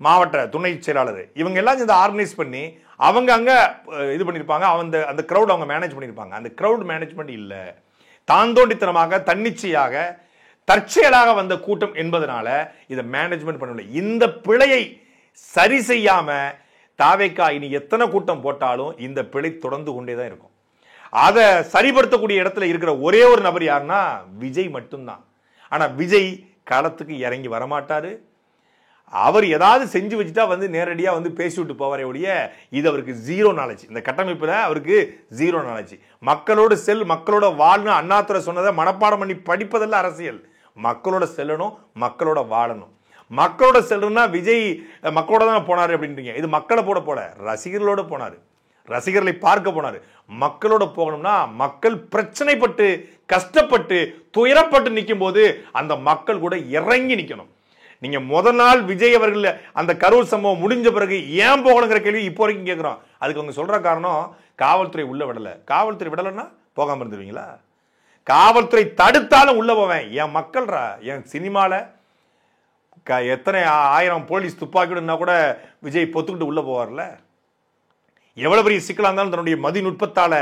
மாவட்ட துணை செயலாளர், இவங்க எல்லாம் இந்த ஆர்கனைஸ் பண்ணி அவங்க அங்கே இது பண்ணியிருப்பாங்க. அந்த க்ரௌட் அவங்க மேனேஜ் பண்ணியிருப்பாங்க. அந்த க்ரௌட் மேனேஜ்மெண்ட் இல்லை. தாந்தோண்டித்தனமாக தன்னிச்சையாக தற்செயலாக வந்த கூட்டம் என்பதனால இதை மேனேஜ்மெண்ட் பண்ணவில்லை. இந்த பிழையை சரி செய்யாம தாவேக்கா இனி எத்தனை கூட்டம் போட்டாலும் இந்த பிழை தொடர்ந்து கொண்டே தான் இருக்கும். அதை சரிபடுத்தக்கூடிய இடத்துல இருக்கிற ஒரே ஒரு நபர் யாருன்னா விஜய் மட்டும்தான். ஆனா விஜய் களத்துக்கு இறங்கி வரமாட்டாரு. அவர் ஏதாவது செஞ்சு வச்சுட்டா வந்து நேரடியா வந்து பேசி விட்டு போவாரே ஒழிய இது அவருக்கு ஜீரோ நாலேஜ். இந்த கட்டமைப்புல அவருக்கு ஜீரோ நாலேஜ். மக்களோட செல், மக்களோட வாழணும். அண்ணாதுரை சொன்னதை மனப்பாடம் பண்ணி படிப்பதெல்லாம் அரசியல். மக்களோட செல்லணும், மக்களோட வாழணும். மக்களோட செல்லுன்னா விஜய் மக்களோட தான் போனாரு அப்படின்றீங்க. இது மக்களை போல ரசிகர்களோட போனாரு, ரசிகர்களை பார்க்க போனாரு. மக்களோட போகணும்னா மக்கள் பிரச்சனைப்பட்டு கஷ்டப்பட்டு துயரப்பட்டு நிற்கும் போது அந்த மக்கள் கூட இறங்கி நிற்கணும். நீங்க முதல் நாள் விஜய் அவர்கள் அந்த கரூர் சம்பவம் முடிஞ்ச பிறகு ஏன் போகணுங்கிற கேள்வி இப்போ வரைக்கும் கேட்கிறோம். அதுக்கு அவங்க சொல்ற காரணம் காவல்துறை உள்ள விடல. காவல்துறை விடலன்னா போகாம இருந்துருவீங்களா? காவல்துறை தடுத்தாலும் உள்ள போவேன். என் மக்கள்ரா, என் சினிமால எத்தனை 1000 போலீஸ் துப்பாக்கிடுன்னா கூட விஜய் பொத்துக்கிட்டு உள்ள போவார்ல. எவ்வளவு பெரிய சிக்கலா இருந்தாலும் தன்னுடைய மதி நுட்பத்தால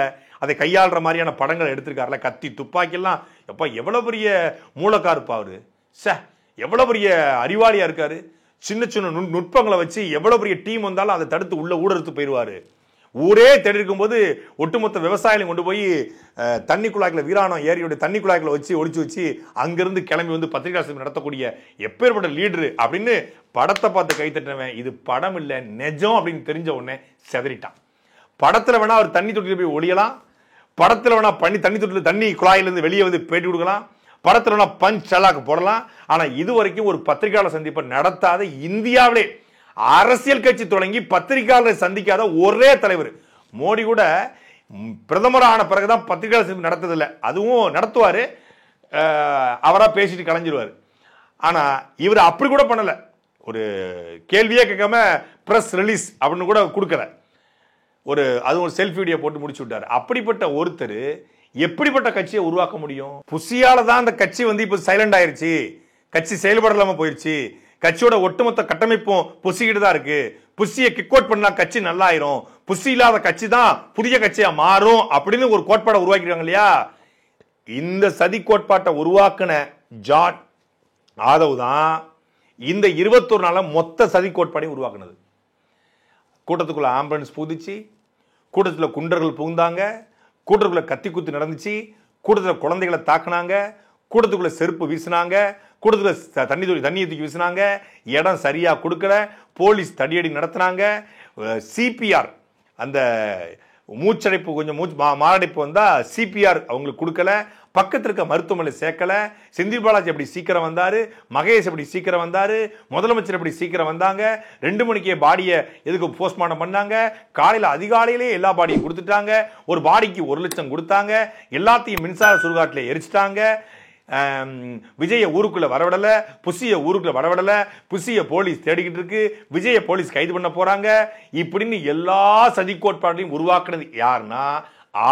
அதை கையாளுற மாதிரியான படங்களை எடுத்திருக்காருல. கத்தி துப்பாக்கி எல்லாம் எப்ப எவ்வளவு பெரிய மூலக்காருப்பா அவரு. எவ்வளவு பெரிய அறிவாளியா இருக்காரு. சின்ன சின்ன நுட்பங்களை வச்சு எவ்வளவு பெரிய டீம் வந்தாலும் அதை தடுத்து உள்ள ஊடறுத்து போயிடுவாரு. ஊரே தேடி இருக்கும்போது ஒட்டுமொத்த விவசாயிகளும் கொண்டு போய் தண்ணி குழாய்களை, வீராணம் ஏரியோட தண்ணி குழாய்களை வச்சு ஒழிச்சு வச்சு அங்கிருந்து கிளம்பி வந்து பத்திரிகா நடத்தக்கூடிய எப்பேற்பட்ட லீடரு அப்படின்னு படத்தை பார்த்து கை தட்டுறவன் இது படம் இல்லை நெஜம் அப்படின்னு தெரிஞ்ச உடனே செதறிட்டான். படத்துல வேணா அவர் தண்ணி தொட்டில போய் ஒழியலாம், படத்துல வேணா தண்ணி தொட்டில தண்ணி குழாயிலிருந்து வெளியே வந்து பேட்டி கொடுக்கலாம், படத்துல வேணா பஞ்ச் சலாக்கு போடலாம். ஆனா இது வரைக்கும் ஒரு பத்திரிகையாளர் சந்திப்பை நடத்தாத, இந்தியாவிலே அரசியல் கட்சி தொடங்கி பத்திரிகையாளரை சந்திக்காத ஒரே தலைவர். மோடி கூட பிரதமர் ஆன பிறகுதான் பத்திரிகையாளர் சந்திப்பு நடத்ததில்லை, அதுவும் நடத்துவாரு, அவரா பேசிட்டு கலைஞ்சிருவாரு. ஆனா இவர் அப்படி கூட பண்ணல. ஒரு கேள்வியே கேட்காம பிரஸ் ரிலீஸ் அப்படின்னு கூட கொடுக்கல. அதுவும் ஒரு செல்ஃபி வீடியோ போட்டு முடிச்சு விட்டாரு. அப்படிப்பட்ட ஒருத்தர் எப்படிப்பட்ட கட்சியை உருவாக்க முடியும்? புசியால தான் அந்த கட்சி வந்து இப்ப சைலண்ட் ஆயிருச்சு, கட்சி செயல்படலாம போயிருச்சு, கட்சியோட ஒட்டுமொத்த கட்டமைப்பும் புசிக்கிட்டு தான் இருக்கு, புசியை கிக் அவுட் பண்ணா கட்சி நல்லா ஆயிரும், புசி இல்லாத கட்சி தான் புதிய கட்சியா மாறும் அப்படின்னு ஒரு கோட்பாடை உருவாக்கிடுவாங்க இல்லையா? இந்த சதி கோட்பாட்டை உருவாக்குன ஜான் ஆதவ் தான் இந்த 21 நாள மொத்த சதி கோட்பாடையும் உருவாக்குனது. கூட்டத்துக்குள்ள ஆம்புலன்ஸ் புகுந்துச்சு, கூட்டத்தில் குண்டர்கள் புகுந்தாங்க, கூட்டத்துக்குள்ள கத்தி குத்து நடந்துச்சு, கூட்டத்தில் குழந்தைகளை தாக்குனாங்க, கூட்டத்துக்குள்ள செருப்பு வீசினாங்க, கூட்டத்தில் தண்ணியை தூக்கி வீசினாங்க, இடம் சரியா கொடுக்கல, போலீஸ் தடியடி நடத்தினாங்க, சிபிஆர் அந்த மூச்சடைப்பு கொஞ்சம் மாரடைப்பு வந்தா சிபிஆர் அவங்களுக்கு கொடுக்கல, பக்கத்தில் இருக்க மருத்துவமனை சேர்க்கல, செந்தில் பாலாஜி எப்படி சீக்கிரம் வந்தாரு, மகேஷ் எப்படி சீக்கிரம் வந்தாரு, முதலமைச்சர் எப்படி சீக்கிரம் வந்தாங்க, 2 மணிக்கே பாடியை எதுக்கு போஸ்ட்மார்ட்டம் பண்ணாங்க, காலையில் அதிகாலையிலே எல்லா பாடியும் கொடுத்துட்டாங்க, ஒரு பாடிக்கு 1 லட்சம் கொடுத்தாங்க, எல்லாத்தையும் மின்சார சுடுகாட்டில் எரிச்சிட்டாங்க, விஜய ஊருக்குள்ள வரவிடல, புசிய ஊருக்குள்ள வரவிடல, புசிய போலீஸ் தேடிக்கிட்டு இருக்கு, விஜய போலீஸ் கைது பண்ண போறாங்க, இப்படின்னு எல்லா சதி கோட்பாட்டையும் உருவாக்குனது யாருன்னா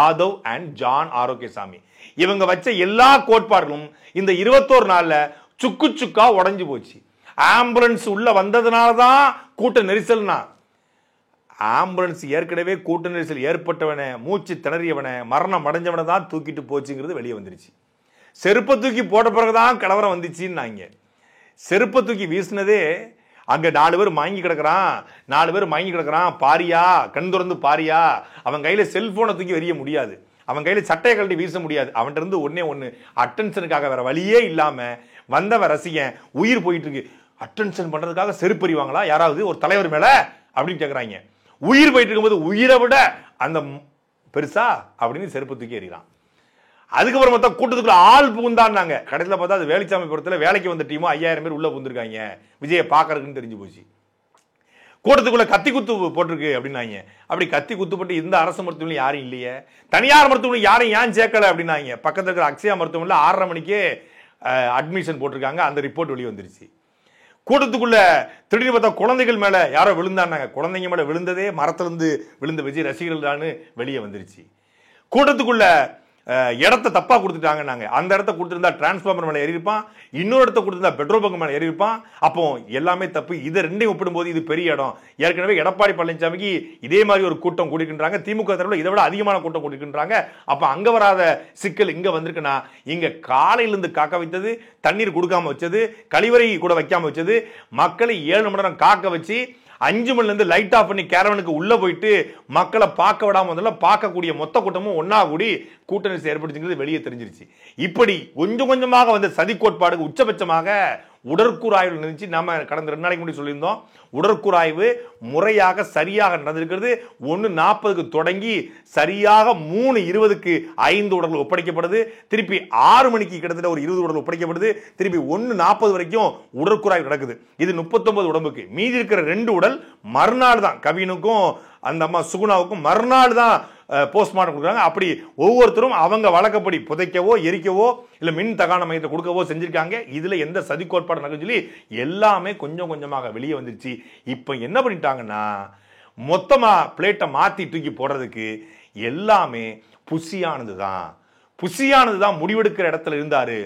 ஆதவ் அண்ட் ஜான் ஆரோக்கியசாமி. இவங்க வச்ச எல்லா கோட்பாடுகளும் இந்த 21 நாள்ல சுக்கு சுக்கா உடைஞ்சு போச்சு. ஆம்புலன்ஸ் உள்ள வந்ததுனாலதான் கூட்ட நெரிசல்னா, ஆம்புலன்ஸ் ஏற்கனவே கூட்ட நெரிசல் ஏற்பட்டவனை, மூச்சு திணறியவனை, மரணம் அடைஞ்சவனை தான் தூக்கிட்டு போச்சுங்கிறது வெளியே வந்துருச்சு. செருப்பை தூக்கி போட்ட பிறகுதான் கலவரம் வந்துச்சுன்னாங்க. செருப்பை தூக்கி வீசினதே அங்க 4 பேர் மயங்கி கிடக்குறான், பாரியா, கண் திறந்து பாரியா, அவன் கையில செல்போனை தூக்கி எறிய முடியாது, அவன் கையில சட்டையை கழட்டி வீச முடியாது, அவன்கிட்ட இருந்து ஒண்ணு அட்டென்ஷனுக்காக வேற வழியே இல்லாம வந்தவன் ரசிகன் உயிர் போயிட்டு இருக்கு, அட்டென்ஷன் பண்றதுக்காக செருப்பு எறிவாங்களா யாராவது ஒரு தலைவர் மேல அப்படின்னு கேக்குறாங்க. உயிர் போயிட்டு இருக்கும்போது உயிரை விட அந்த பெருசா அப்படின்னு செருப்பு தூக்கி எறிகிறான். அதுக்கப்புறம் பார்த்தா கூட்டத்துக்குள்ள ஆள் புகுந்தான்னாங்க. கடைசியில் பார்த்தா அது வேலுச்சாமிபுரத்தில் வேலைக்கு வந்த டீமோ 5000 பேர் உள்ள புகுந்திருக்காங்க, விஜயை பார்க்கறதுக்குன்னு தெரிஞ்சு போச்சு. கூட்டத்துக்குள்ள கத்தி குத்து போட்டிருக்கு அப்படின்னாங்க. அப்படி கத்தி குத்து போட்டு இந்த அரசு மருத்துவமனையில் யாரும் இல்லையே, தனியார் மருத்துவமனை யாரும் ஏன் சேர்க்கல அப்படின்னாங்க. பக்கத்தில் இருக்கிற அக்ஷயா மருத்துவமனையில் 6:30 மணிக்கே அட்மிஷன் போட்டிருக்காங்க, அந்த ரிப்போர்ட் வெளியே வந்துருச்சு. கூட்டத்துக்குள்ள திடீர்னு பார்த்தா குழந்தைகள் மேல யாரோ விழுந்தாங்க, குழந்தைங்க மேல விழுந்ததே மரத்திலிருந்து விழுந்த விஜய் ரசிகர்கள் தான் வெளியே வந்துருச்சு. கூட்டத்துக்குள்ள இடத்த தப்பா கொடுத்துட்டாங்க, நாங்க அந்த இடத்த கொடுத்திருந்தா டிரான்ஸ்பார்மர் மேல ஏறியிருப்பான், இன்னொரு இடத்த கொடுத்திருந்தா பெட்ரோல் பங்க் மேல ஏறியிருப்பான், அப்போ எல்லாமே தப்பு. இதை ரெண்டையும் ஒப்பிடும்போது இது பெரிய இடம். ஏற்கனவே எடப்பாடி பழனிசாமிக்கு இதே மாதிரி ஒரு கூட்டம் கூட்டிக்கின்றாங்க, திமுக தரப்புல இதை விட அதிகமான கூட்டம் கூட்டிக்கின்றாங்க. அப்ப அங்க வராத சிக்கல் இங்க வந்திருக்குன்னா, இங்க காலையில இருந்து காக்க வைத்தது, தண்ணீர் கொடுக்காம வச்சது, கழிவறை கூட வைக்காம வச்சது, மக்களை 7 மணி நேரம் காக்க வச்சு 5 மணில இருந்து லைட் ஆஃப் பண்ணி கேரவனுக்கு உள்ள போயிட்டு மக்களை பார்க்க விடாம பார்க்கக்கூடிய மொத்த கூட்டமும் ஒன்னா கூடி கூட்ட நெரிசல் ஏற்படுத்துங்கிறது வெளியே தெரிஞ்சிருச்சு. இப்படி கொஞ்சம் கொஞ்சமாக வந்த சதி கோட்பாடு உச்சபட்சமாக உடற்கூறாய்வு இருந்துச்சு. நாம கடந்த 2 நாளைக்கு முன்னாடி சொல்லியிருந்தோம், உடற்கூறாய்வு முறையாக சரியாக நடந்திருக்கிறது. 1:40க்கு தொடங்கி சரியாக 3:20க்கு 5 உடல்கள் ஒப்படைக்கப்படுது, திருப்பி 6 மணிக்கு கிட்டத்தட்ட ஒரு 20 உடல் ஒப்படைக்கப்படுது, திருப்பி 1:40 வரைக்கும் உடற்கூறாய்வு நடக்குது. இது 39 உடம்புக்கு. மீதி இருக்கிற 2 உடல் மறுநாள் தான், கவினுக்கும் அந்த அம்மா சுகுணாவுக்கும் மறுநாள் தான் போஸ்ட்மார்ட்டம் கொடுக்குறாங்க. அப்படி ஒவ்வொருத்தரும் அவங்க வழக்கப்படி புதைக்கவோ எரிக்கவோ இல்ல மின் தகாண மையத்தை கொடுக்கவோ செஞ்சிருக்காங்க. இதுல எந்த சதி கோட்பாடு நடக்குன்னு சொல்லி எல்லாமே கொஞ்சம் கொஞ்சமாக வெளியே வந்துருச்சு. இப்ப என்ன பண்ணிட்டாங்கன்னா, மொத்தமா பிளேட்டை மாத்தி தூக்கி போடுறதுக்கு எல்லாமே புசியானது தான். புசியானதுதான் முடிவெடுக்கிற இடத்துல இருந்தாரு.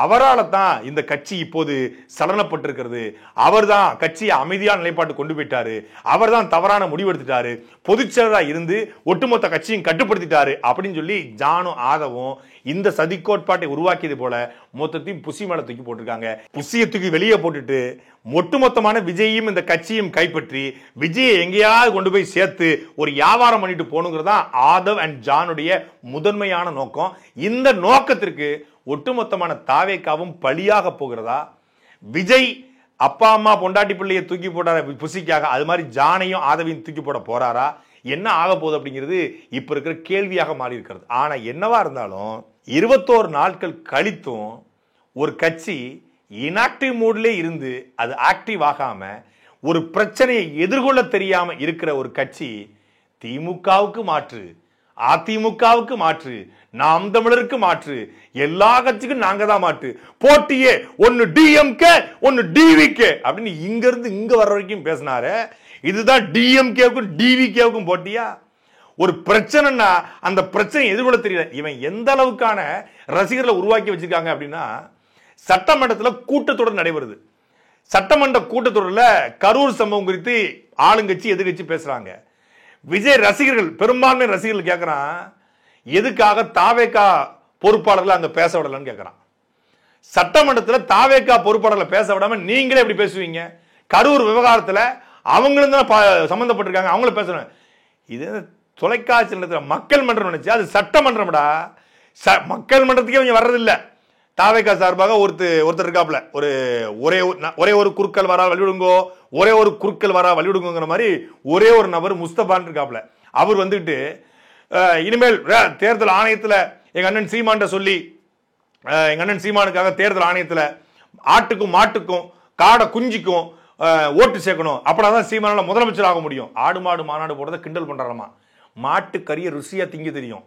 அவரால் தான் இந்த கட்சி இப்போது சலனப்பட்டிருக்கிறது. அவர் தான் கட்சியை அமைதியான நிலைப்பாட்டு கொண்டு போயிட்டாரு. அவர் தான் தவறான முடிவெடுத்துட்டாரு. பொதுச்செயலராக இருந்து ஒட்டுமொத்த கட்சியும் கட்டுப்படுத்திட்டாரு அப்படின்னு சொல்லி ஜானும் ஆதவும் இந்த சதி கோட்பாட்டை உருவாக்கியது போல மொத்தத்தையும் புசி மேல தூக்கி போட்டிருக்காங்க. புசியை தூக்கி வெளியே போட்டுட்டு ஒட்டுமொத்தமான விஜயையும் இந்த கட்சியும் கைப்பற்றி விஜயை எங்கேயாவது கொண்டு போய் சேர்த்து ஒரு வியாபாரம் பண்ணிட்டு போகணுங்கிறதா ஆதவ் அண்ட் ஜானுடைய முதன்மையான நோக்கம். இந்த நோக்கத்திற்கு ஒட்டுமொத்தமான தாவேக்காவும் பலியாக போகிறதா? விஜய் அப்பா அம்மா பொண்டாட்டி பிள்ளையை தூக்கி போட்டார புசிக்காக, அது மாதிரி ஜானையும் ஆதவையும் தூக்கி போட போறாரா? என்ன ஆக போகுது அப்படிங்கிறது இப்ப இருக்கிற கேள்வியாக மாறி இருக்கிறது. ஆனா என்னவா இருந்தாலும் 21 நாட்கள் கழித்தும் ஒரு கட்சி இன்ஆக்டிவ் மூட்ல இருந்து அது ஆக்டிவ் ஆகாம ஒரு பிரச்சனையை எதிர்கொள்ள தெரியாம இருக்கிற ஒரு கட்சி திமுகவுக்கு மாற்று, அதிமுகவுக்கு மாற்று, நாம் தமிழருக்கு மாற்று, எல்லா கட்சிக்கும் நாங்க தான் மாற்று, போட்டியே ஒன்னு டிஎம்கே ஒன்னு டிவிகே அப்படின்னு இங்க இருந்து இங்க வர்ற வரைக்கும் பேசினாரு. இதுதான் டிஎம்கேவுக்கும் டிவிகேவுக்கும் போட்டியா? ஒரு பிரச்சனைனா அந்த பிரச்சனை எதிர்கொள்ள தெரியல. இவன் எந்த அளவுக்கான ரசிகர்களை உருவாக்கி வச்சிருக்காங்க அப்படின்னா, சட்டமன்றத்தில் கூட்டத்தொடர் நடைபெறுது. சட்டமன்ற கூட்டத்தொடரில் கரூர் சம்பவம் குறித்து ஆளுங்கட்சி எதிர்கட்சி பேசுறாங்க. விஜய் ரசிகர்கள், பெரும்பான்மை ரசிகர்கள் கேட்கிறான், எதுக்காக தாவேகா பொறுப்பாளர்கள் அங்க பேச விடலன்னு கேட்கிறான். சட்டமன்றத்தில் தாவேகா பொறுப்பாளர்களை பேச விடாம நீங்களே எப்படி பேசுவீங்க? கரூர் விவகாரத்தில் அவங்களும் தான் சம்பந்தப்பட்டிருக்காங்க, அவங்களும் பேசணும். இது தொலைக்காட்சி நிலையத்தில் மக்கள் மன்றம் நினைச்சு அது சட்டமன்றம்டா. மக்கள் மன்றத்துக்கே கொஞ்சம் வர்றதில்லை. தாவேகா சார்பாக ஒருத்தர் இருக்காப்ல, ஒரே ஒரு குறுக்கல் வரா வழிவிடுங்கோ, ஒரே ஒரு குறுக்கல் வரா வழிவிடுங்கிற மாதிரி ஒரே ஒரு நபர் முஸ்தபான் இருக்காப்ல. அவர் வந்துட்டு இனிமேல் தேர்தல் ஆணையத்தில் எங்க அண்ணன் சீமான்ட்ட சொல்லி, எங்க அண்ணன் சீமானுக்காக தேர்தல் ஆணையத்தில் ஆட்டுக்கும் மாட்டுக்கும் காடை குஞ்சிக்கும் ஓட்டு சேர்க்கணும், அப்படின்னா சீமானால முதலமைச்சர் ஆக முடியும். ஆடு மாடு மாநாடு போடுறத கிண்டல் பண்றாராமா. மாட்டு கறியை ருசியா திங்க தெரியும்,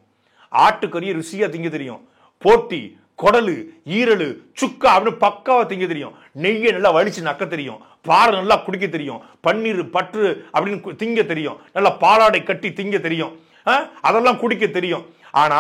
ஆட்டு கறியை ருசியா திங்க தெரியும், போட்டி கொடலு ஈரலு சுக்கா அப்படின்னு பக்காவா திங்க தெரியும், நெய்யை நல்லா வலிச்சு நக்க தெரியும், பாறை நல்லா குடிக்க தெரியும், பன்னீர் பற்று அப்படின்னு திங்க தெரியும், நல்லா பாலாடை கட்டி திங்க தெரியும், அதெல்லாம் குடிக்க தெரியும். ஆனா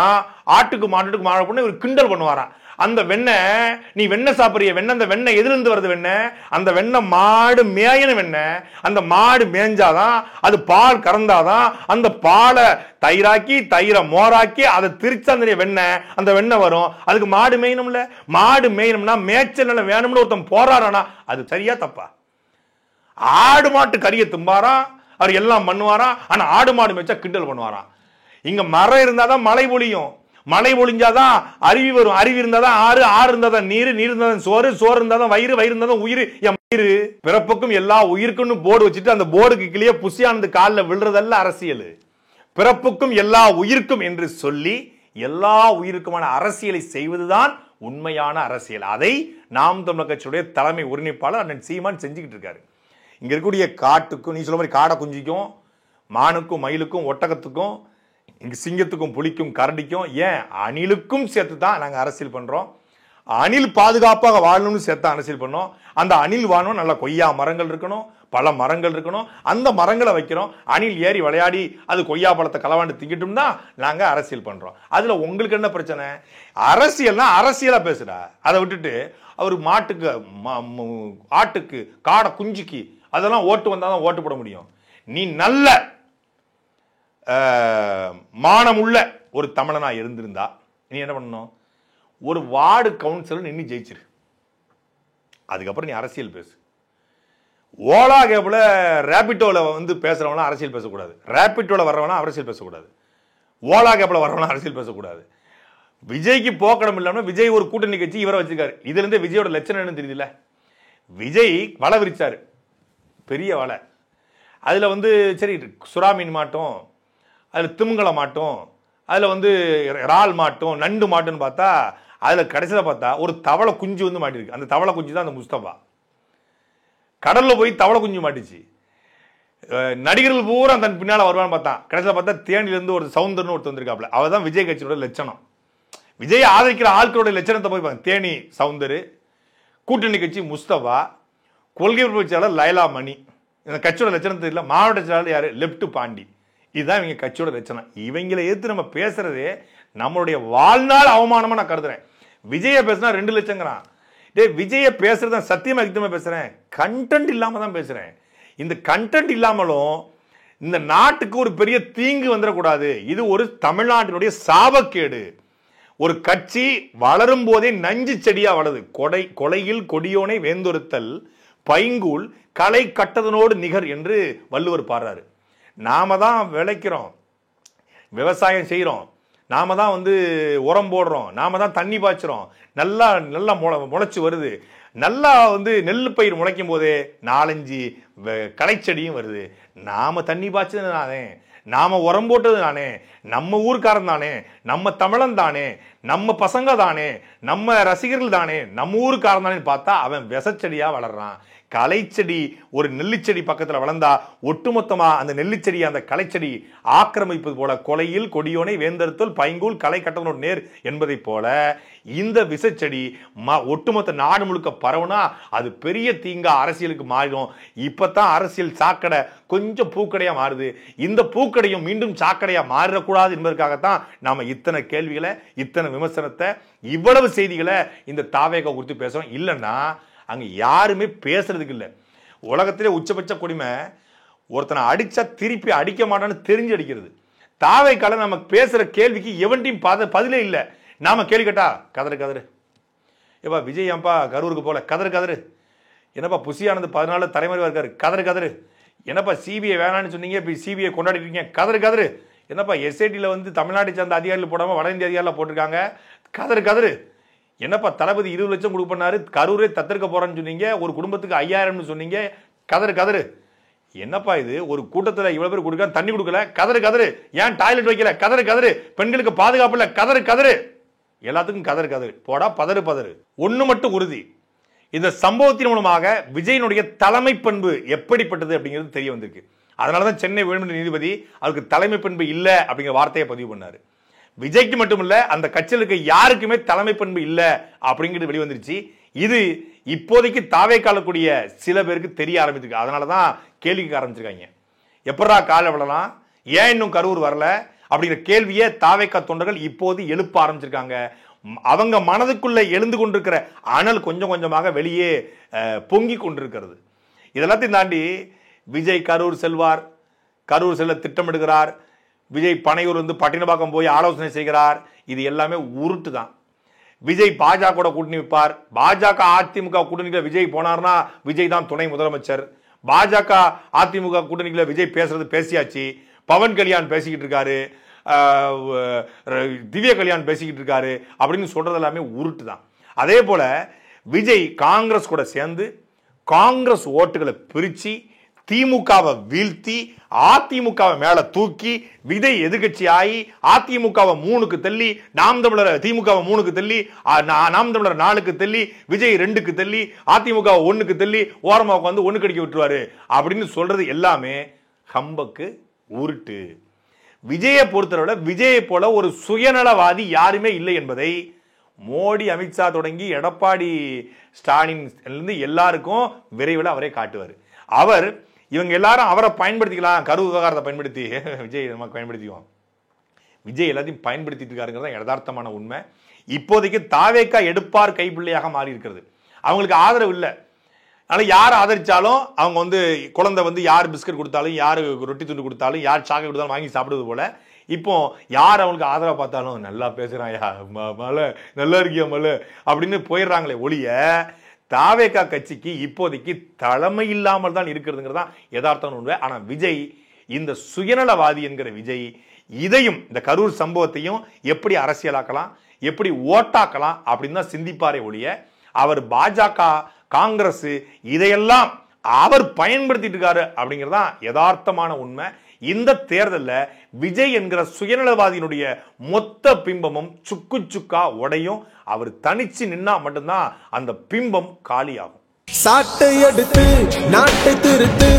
ஆட்டுக்கு மாட்டுக்கு மாழ பண்ண ஒரு கிண்டல் பண்ணுவாராம். அந்த வெண்ணெய், நீ வெண்ணெய் சாப்பிடுறிய வெண்ணெய், அந்த வெண்ணெய் எதுல இருந்து வருது வெண்ணெய்? அந்த வெண்ணெய் மாடு மேயன வெண்ணெய். அந்த மாடு மேய்ஞ்சாதான், அது பால் கறந்தாதான் அந்த பாலை தயிராக்கி தயிரை மோராக்கி அதை திரிச்சா அந்த வெண்ணெய், அந்த வெண்ணெய் வரும். அதுக்கு மாடு மேயணும்ல. மாடு மேயணும்னா மேய்ச்சல் வேணும்னு ஒருத்தன் போறாரானா அது சரியா தப்பா? ஆடு மாட்டு கறியை தும்பாராம், அவர் எல்லாம் பண்ணுவாராம். ஆனா ஆடு மாடு மேய்ச்சா கிண்டல் பண்ணுவாராம். இங்க மரம் இருந்தாதான் மழை பொழியும், மழை பொழிஞ்சாதான் அருவி வரும், அருவி இருந்தாதான் ஆறு, ஆறு இருந்தாதான் நீர், நீர் இருந்தாதான் சோறு, சோறு இருந்தாதான் வயிறு, வயிறு இருந்தாதான் உயிர். என் வயிறு பிறப்புக்கும் எல்லா உயிருக்கும் போர்டு வச்சுட்டு அந்த போர்டுக்கு கீழே புசியானது காலில் விழுறதல்ல அரசியல். பிறப்புக்கும் எல்லா உயிருக்கும் என்று சொல்லி எல்லா உயிருக்குமான அரசியலை செய்வதுதான் உண்மையான அரசியல். அதை நாம் தமிழர் கட்சியுடைய தலைமை ஒருங்கிணைப்பாளர் அண்ணன் சீமான் செஞ்சுக்கிட்டு இருக்காரு. இங்க இருக்கக்கூடிய காட்டுக்கும், நீ சொல்ல மாதிரி காடை குஞ்சிக்கும், மானுக்கும் மயிலுக்கும் ஒட்டகத்துக்கும், இங்க சிங்கத்துக்கும் புலிக்கும் கரடிக்கும், ஏன் அணிலுக்கும் சேர்த்து தான் நாங்க அரசியல் பண்றோம். அணில் பாதுகாப்பாக வாழணும்னு சேர்த்து அரசியல் பண்ணோம். அந்த அணில் வாழணும், நல்ல கொய்யா மரங்கள் இருக்கணும், பல மரங்கள் இருக்கணும், அந்த மரங்களை வைக்கிறோம். அணில் ஏறி விளையாடி அது கொய்யா பழத்தை களவாண்டு திங்கிட்டும் தான் நாங்க அரசியல் பண்றோம். அதுல உங்களுக்கு என்ன பிரச்சனை? அரசியல்னா அரசியலா பேசுறா. அதை விட்டுட்டு அவர் மாட்டுக்கு ஆட்டுக்கு காடை குஞ்சிக்கு அதெல்லாம் ஓட்டு வந்தாதான் ஓட்டு போட முடியும். நீ நல்ல மானமுள்ள ஒரு தமிழனா இருந்திருந்தா நீ என்ன பண்ணணும்? ஒரு வார்டு கவுன்சிலர் நின்று ஜெயிச்சிரு, அதுக்கப்புறம் நீ அரசியல் பேசு. ஓலா கேப்ல ரேபிட்டோல வந்து பேசுறவனா அரசியல் பேசக்கூடாது, ரேபிட்டோல வர்றவனா அரசியல் பேசக்கூடாது, ஓலா கேப்ல வர்றவனா அரசியல் பேசக்கூடாது. விஜய்க்கு போக்கடம் இல்லாம விஜய் ஒரு கூட்டணி கட்சி இவரை வச்சிருக்காரு. இதுல இருந்து விஜயோட லட்சணம் என்ன தெரியல. விஜய் வலை விரிச்சாரு, பெரிய வலை. அதுல வந்து சரி சுறா மீன் மாட்டோம், அதுல திமுங்கலை மாட்டோம், அதுல வந்து இறால் மாட்டோம், நண்டு மாட்டோன்னு பார்த்தா அதுல கடைசியில பார்த்தா ஒரு தவளை குஞ்சு வந்து மாட்டிருக்கு. அந்த தவளை குஞ்சு தான் அந்த முஸ்தபா. கடல்ல போய் தவளை குஞ்சு மாட்டிச்சு. நடிகர்கள் பூரா தன் பின்னால வருவான்னு பார்த்தா கடைசியில பார்த்தா தேனில இருந்து ஒரு சவுந்தர்னு ஒருத்தர் வந்திருக்காப்ல. அவதான் விஜய் கட்சியோட லட்சணம். விஜய் ஆதரிக்கிற ஆட்களோட லட்சணத்தை போய் பாருங்க. தேனி சவுந்தர், கூட்டணி கட்சி முஸ்தபா, கொள்கை பொறுப்பாளர் லைலா மணி. இந்த கட்சியோட லட்சணம் தெரியல. மாவட்ட செயலாளர் யாரு? லெப்ட் பாண்டி. இதுதான் இவங்க கட்சியோட லட்சணம். இவங்களை எதிர்த்து நம்ம பேசுறதே நம்மளுடைய வாழ்நாள் அவமானமா நான் கருதுறேன். விஜய பேசினா 2 லட்சங்கிறான். விஜய பேசுறது சத்தியமா யுக்தமா பேசுறேன், கண்டென்ட் இல்லாம தான் பேசுறேன். இந்த கண்டென்ட் இல்லாமலும் இந்த நாட்டுக்கு ஒரு பெரிய தீங்கு வந்துடக்கூடாது. இது ஒரு தமிழ்நாட்டினுடைய சாபக்கேடு. ஒரு கட்சி வளரும் போதே நஞ்சு செடியா வளருது. கொலையில் கொடியோனை வேந்தொருத்தல் பைங்கூல் களை கட்டதனோடு நிகர் என்று வள்ளுவர் பாடுறாரு. நாம தான் விளைக்கிறோம், விவசாயம் செய்யறோம், நாம தான் உரம் போடுறோம், நாம தான் தண்ணி பாய்ச்சுறோம், நல்லா நல்லா முளைச்சு வருது. நல்லா நெல் பயிர் முளைக்கும் போதே 4-5 களைச்செடியும் வருது. நாம தண்ணி பாய்ச்சது நானே, நாம உரம் போட்டது நானே, நம்ம ஊருக்காரன் தானே, நம்ம தமிழன் தானே, நம்ம பசங்க தானே, நம்ம ரசிகர்கள் தானே, நம்ம ஊருக்காரன் தானே பார்த்தா அவன் விசச்செடியா வளர்றான். களைச்செடி ஒரு நெல்லிச்செடி பக்கத்துல வளர்ந்தா ஒட்டுமொத்தமா அந்த நெல்லிச்செடி அந்த களைச்செடி ஆக்கிரமிப்பது போல கொலையில் கொடியோனை வேந்தறுத்தல் பைங்கூல் களை கட்டவனோட நேர் என்பதை போல இந்த விசச்செடி ஒட்டுமொத்த நாடு முழுக்க பரவுனா அது பெரிய தீங்கா அரசியலுக்கு மாறிடும். இப்பதான் அரசியல் சாக்கடை கொஞ்சம் பூக்கடையா மாறுது. இந்த பூக்கடையும் மீண்டும் சாக்கடையா மாறிடக்கூடாது என்பதற்காகத்தான் நாம இத்தனை கேள்விகளை, இத்தனை விமர்சனத்தை, இவ்வளவு செய்திகளை இந்த தாவேகா குறித்து பேசுறோம். இல்லைன்னா அங்க யாருமே பேசுறதுக்கு இல்லை. உலகத்திலே உச்சபட்ச கொடுமை ஒருத்தனை அடிச்சா திருப்பி அடிக்க மாட்டான்னு தெரிஞ்சு அடிக்கிறது. தாவேக்கால நம்ம பேசுற கேள்விக்கு எவன்டையும் பதிலே இல்லை. நாம கேள்வி கேட்டா கதறு கதறு, ஏப்பா விஜய் ஏன்பா கரூருக்கு போல, கதறு கதறு, என்னப்பா புசியானது 14 தலைமுறை இருக்காரு, கதறு கதறு, என்னப்பா சிபிஐ வேணான்னு சொன்னீங்க, இப்போ சிபிஐ கொண்டாடிட்டு இருக்கீங்க, கதறு கதறு, என்னப்பா எஸ்ஐடியில் தமிழ்நாட்டை சேர்ந்த அதிகாரிகள் போடாமல் வட இந்திய அதிகாரிகள் போட்டிருக்காங்க, கதறு கதறு, என்னப்பா தளபதி 20 லட்சம் கொடுப்பண்ணாரு, கரூரே தத்திருக்க போறேன்னு சொன்னீங்க, ஒரு குடும்பத்துக்கு 5000 சொன்னீங்க, கதறு கதறு, என்னப்பா இது ஒரு கூட்டத்தில் இவ்வளவு பேர் கொடுக்க தண்ணி கொடுக்கல, கதறு கதறு, ஏன் டாய்லெட் வைக்கல, கதறு கதறு, பெண்களுக்கு பாதுகாப்பு இல்லை, கதறு கதறு, எல்லாத்துக்கும் கதறு கதறு, போடா பதறு பதறு. ஒண்ணு மட்டும் உறுதி, இந்த சம்பவத்தின் மூலமாக விஜயனுடைய தலைமை பண்பு எப்படிப்பட்டது அப்படிங்கிறது தெரிய வந்திருக்கு. அதனாலதான் சென்னை உயர்நீதிமன்ற நீதிபதி அவருக்கு தலைமை பண்பு இல்லை அப்படிங்கிற வார்த்தையை பதிவு பண்ணாரு. விஜய்க்கு மட்டுமல்ல, அந்த கட்சிகளுக்கு யாருக்குமே தலைமை பண்பு இல்லை அப்படிங்கிறது வெளிவந்துருச்சு. இது இப்போதைக்கு தாவே காலக்கூடிய சில பேருக்கு தெரிய ஆரம்பிச்சிருக்கு. அதனாலதான் கேள்விக்கு ஆரம்பிச்சிருக்காங்க, எப்படா கால விடலாம், ஏன் இன்னும் கரூர் வரல அப்படிங்கிற கேள்வியை தாவேக்கா தொண்டர்கள் இப்போது எழுப்ப ஆரம்பிச்சிருக்காங்க. அவங்க மனதுக்குள்ள எழுந்து கொண்டிருக்கிற அனல் கொஞ்சம் கொஞ்சமாக வெளியே பொங்கி கொண்டிருக்கிறது. இதெல்லாத்தையும் தாண்டி விஜய் கரூர் செல்வார், கரூர் செல்ல திட்டமிடுகிறார், விஜய் பனையூர் பட்டினப்பாக்கம் போய் ஆலோசனை செய்கிறார், இது எல்லாமே உருட்டு தான். விஜய் பாஜக கூட கூட்டணி வைப்பார், பாஜக அதிமுக கூட்டணிக்குள்ள விஜய் போனார்னா விஜய் தான் துணை முதலமைச்சர், பாஜக அதிமுக கூட்டணிக்குள்ள விஜய் பேசுறது பேசியாச்சு, பவன் கல்யாண் பேசிக்கிட்டு இருக்காரு, திவ்ய கல்யாண் பேசிக்கிட்டு இருக்காரு அப்படின்னு சொல்றது எல்லாமே உருட்டு தான். அதே போல விஜய் காங்கிரஸ் கூட சேர்ந்து காங்கிரஸ் ஓட்டுகளை பிரிச்சு திமுகவை வீழ்த்தி அதிமுகவை மேல தூக்கி விஜய் எதிர்கட்சி ஆகி அதிமுகவை 3க்கு தள்ளி, நாம் தமிழர் திமுகவை 3க்கு தள்ளி, நாம் தமிழர் 4க்கு தள்ளி, விஜய் 2க்கு தள்ளி, அதிமுக 1க்கு தள்ளி ஓரமா உட்காந்து 1 கடிக்க விட்டுருவாரு அப்படின்னு சொல்றது எல்லாமே ஹம்பக்கு உருட்டு. விஜயை பொறுத்தவரை விஜயை போல ஒரு சுயநலவாதி யாருமே இல்லை என்பதை மோடி, அமித்ஷா தொடங்கி எடப்பாடி ஸ்டாலின் எல்லாருக்கும் விரைவில் அவரே காட்டுவார். அவர் இவங்க எல்லாரும் அவரை பயன்படுத்திக்கலாம், கரூர் விவகாரத்தை பயன்படுத்தி விஜய் நமக்கு பயன்படுத்திக்குவோம். விஜய் எல்லாத்தையும் பயன்படுத்திட்டு இருக்காருங்கிறது யதார்த்தமான உண்மை. இப்போதைக்கு தாவேக்கா எடுப்பார் கைப்பிள்ளையாக மாறி இருக்கிறது. அவங்களுக்கு ஆதரவு இல்லை. அதனால யார் ஆதரிச்சாலும் அவங்க குழந்தை யார் பிஸ்கட் கொடுத்தாலும், யார் ரொட்டி துண்டு கொடுத்தாலும், யார் சாக்கை கொடுத்தாலும் வாங்கி சாப்பிடுவது போல இப்போ யார் அவங்களுக்கு ஆதரவு பார்த்தாலும் நல்லா பேசுறாயா மலை, நல்லா இருக்கியா மலை அப்படின்னு போயிடுறாங்களே ஒழிய தாவேக்கா கட்சிக்கு இப்போதைக்கு தலைமை இல்லாமல் தான் இருக்கிறதுங்கிறதா யதார்த்தம் உண்மை. ஆனா விஜய், இந்த சுயநலவாதி என்கிற விஜய், இதையும் இந்த கரூர் சம்பவத்தையும் எப்படி அரசியலாக்கலாம், எப்படி ஓட்டாக்கலாம் அப்படின்னு தான் சிந்திப்பாரே ஒழிய அவர் பாஜக, காங்கிரஸ் இதையெல்லாம் அவர் பயன்படுத்திட்டு இருக்காரு அப்படிங்கிறதா யதார்த்தமான உண்மை. இந்த தேர்தலில் விஜய் என்கிற சுயநலவாதியினுடைய மொத்த பிம்பமும் சுக்கு சுக்கா உடையும். அவர் தனிச்சு நின்னா மட்டும்தான் அந்த பிம்பம் காலியாகும். சாட்டை எடுத்து நாட்டை திருத்து.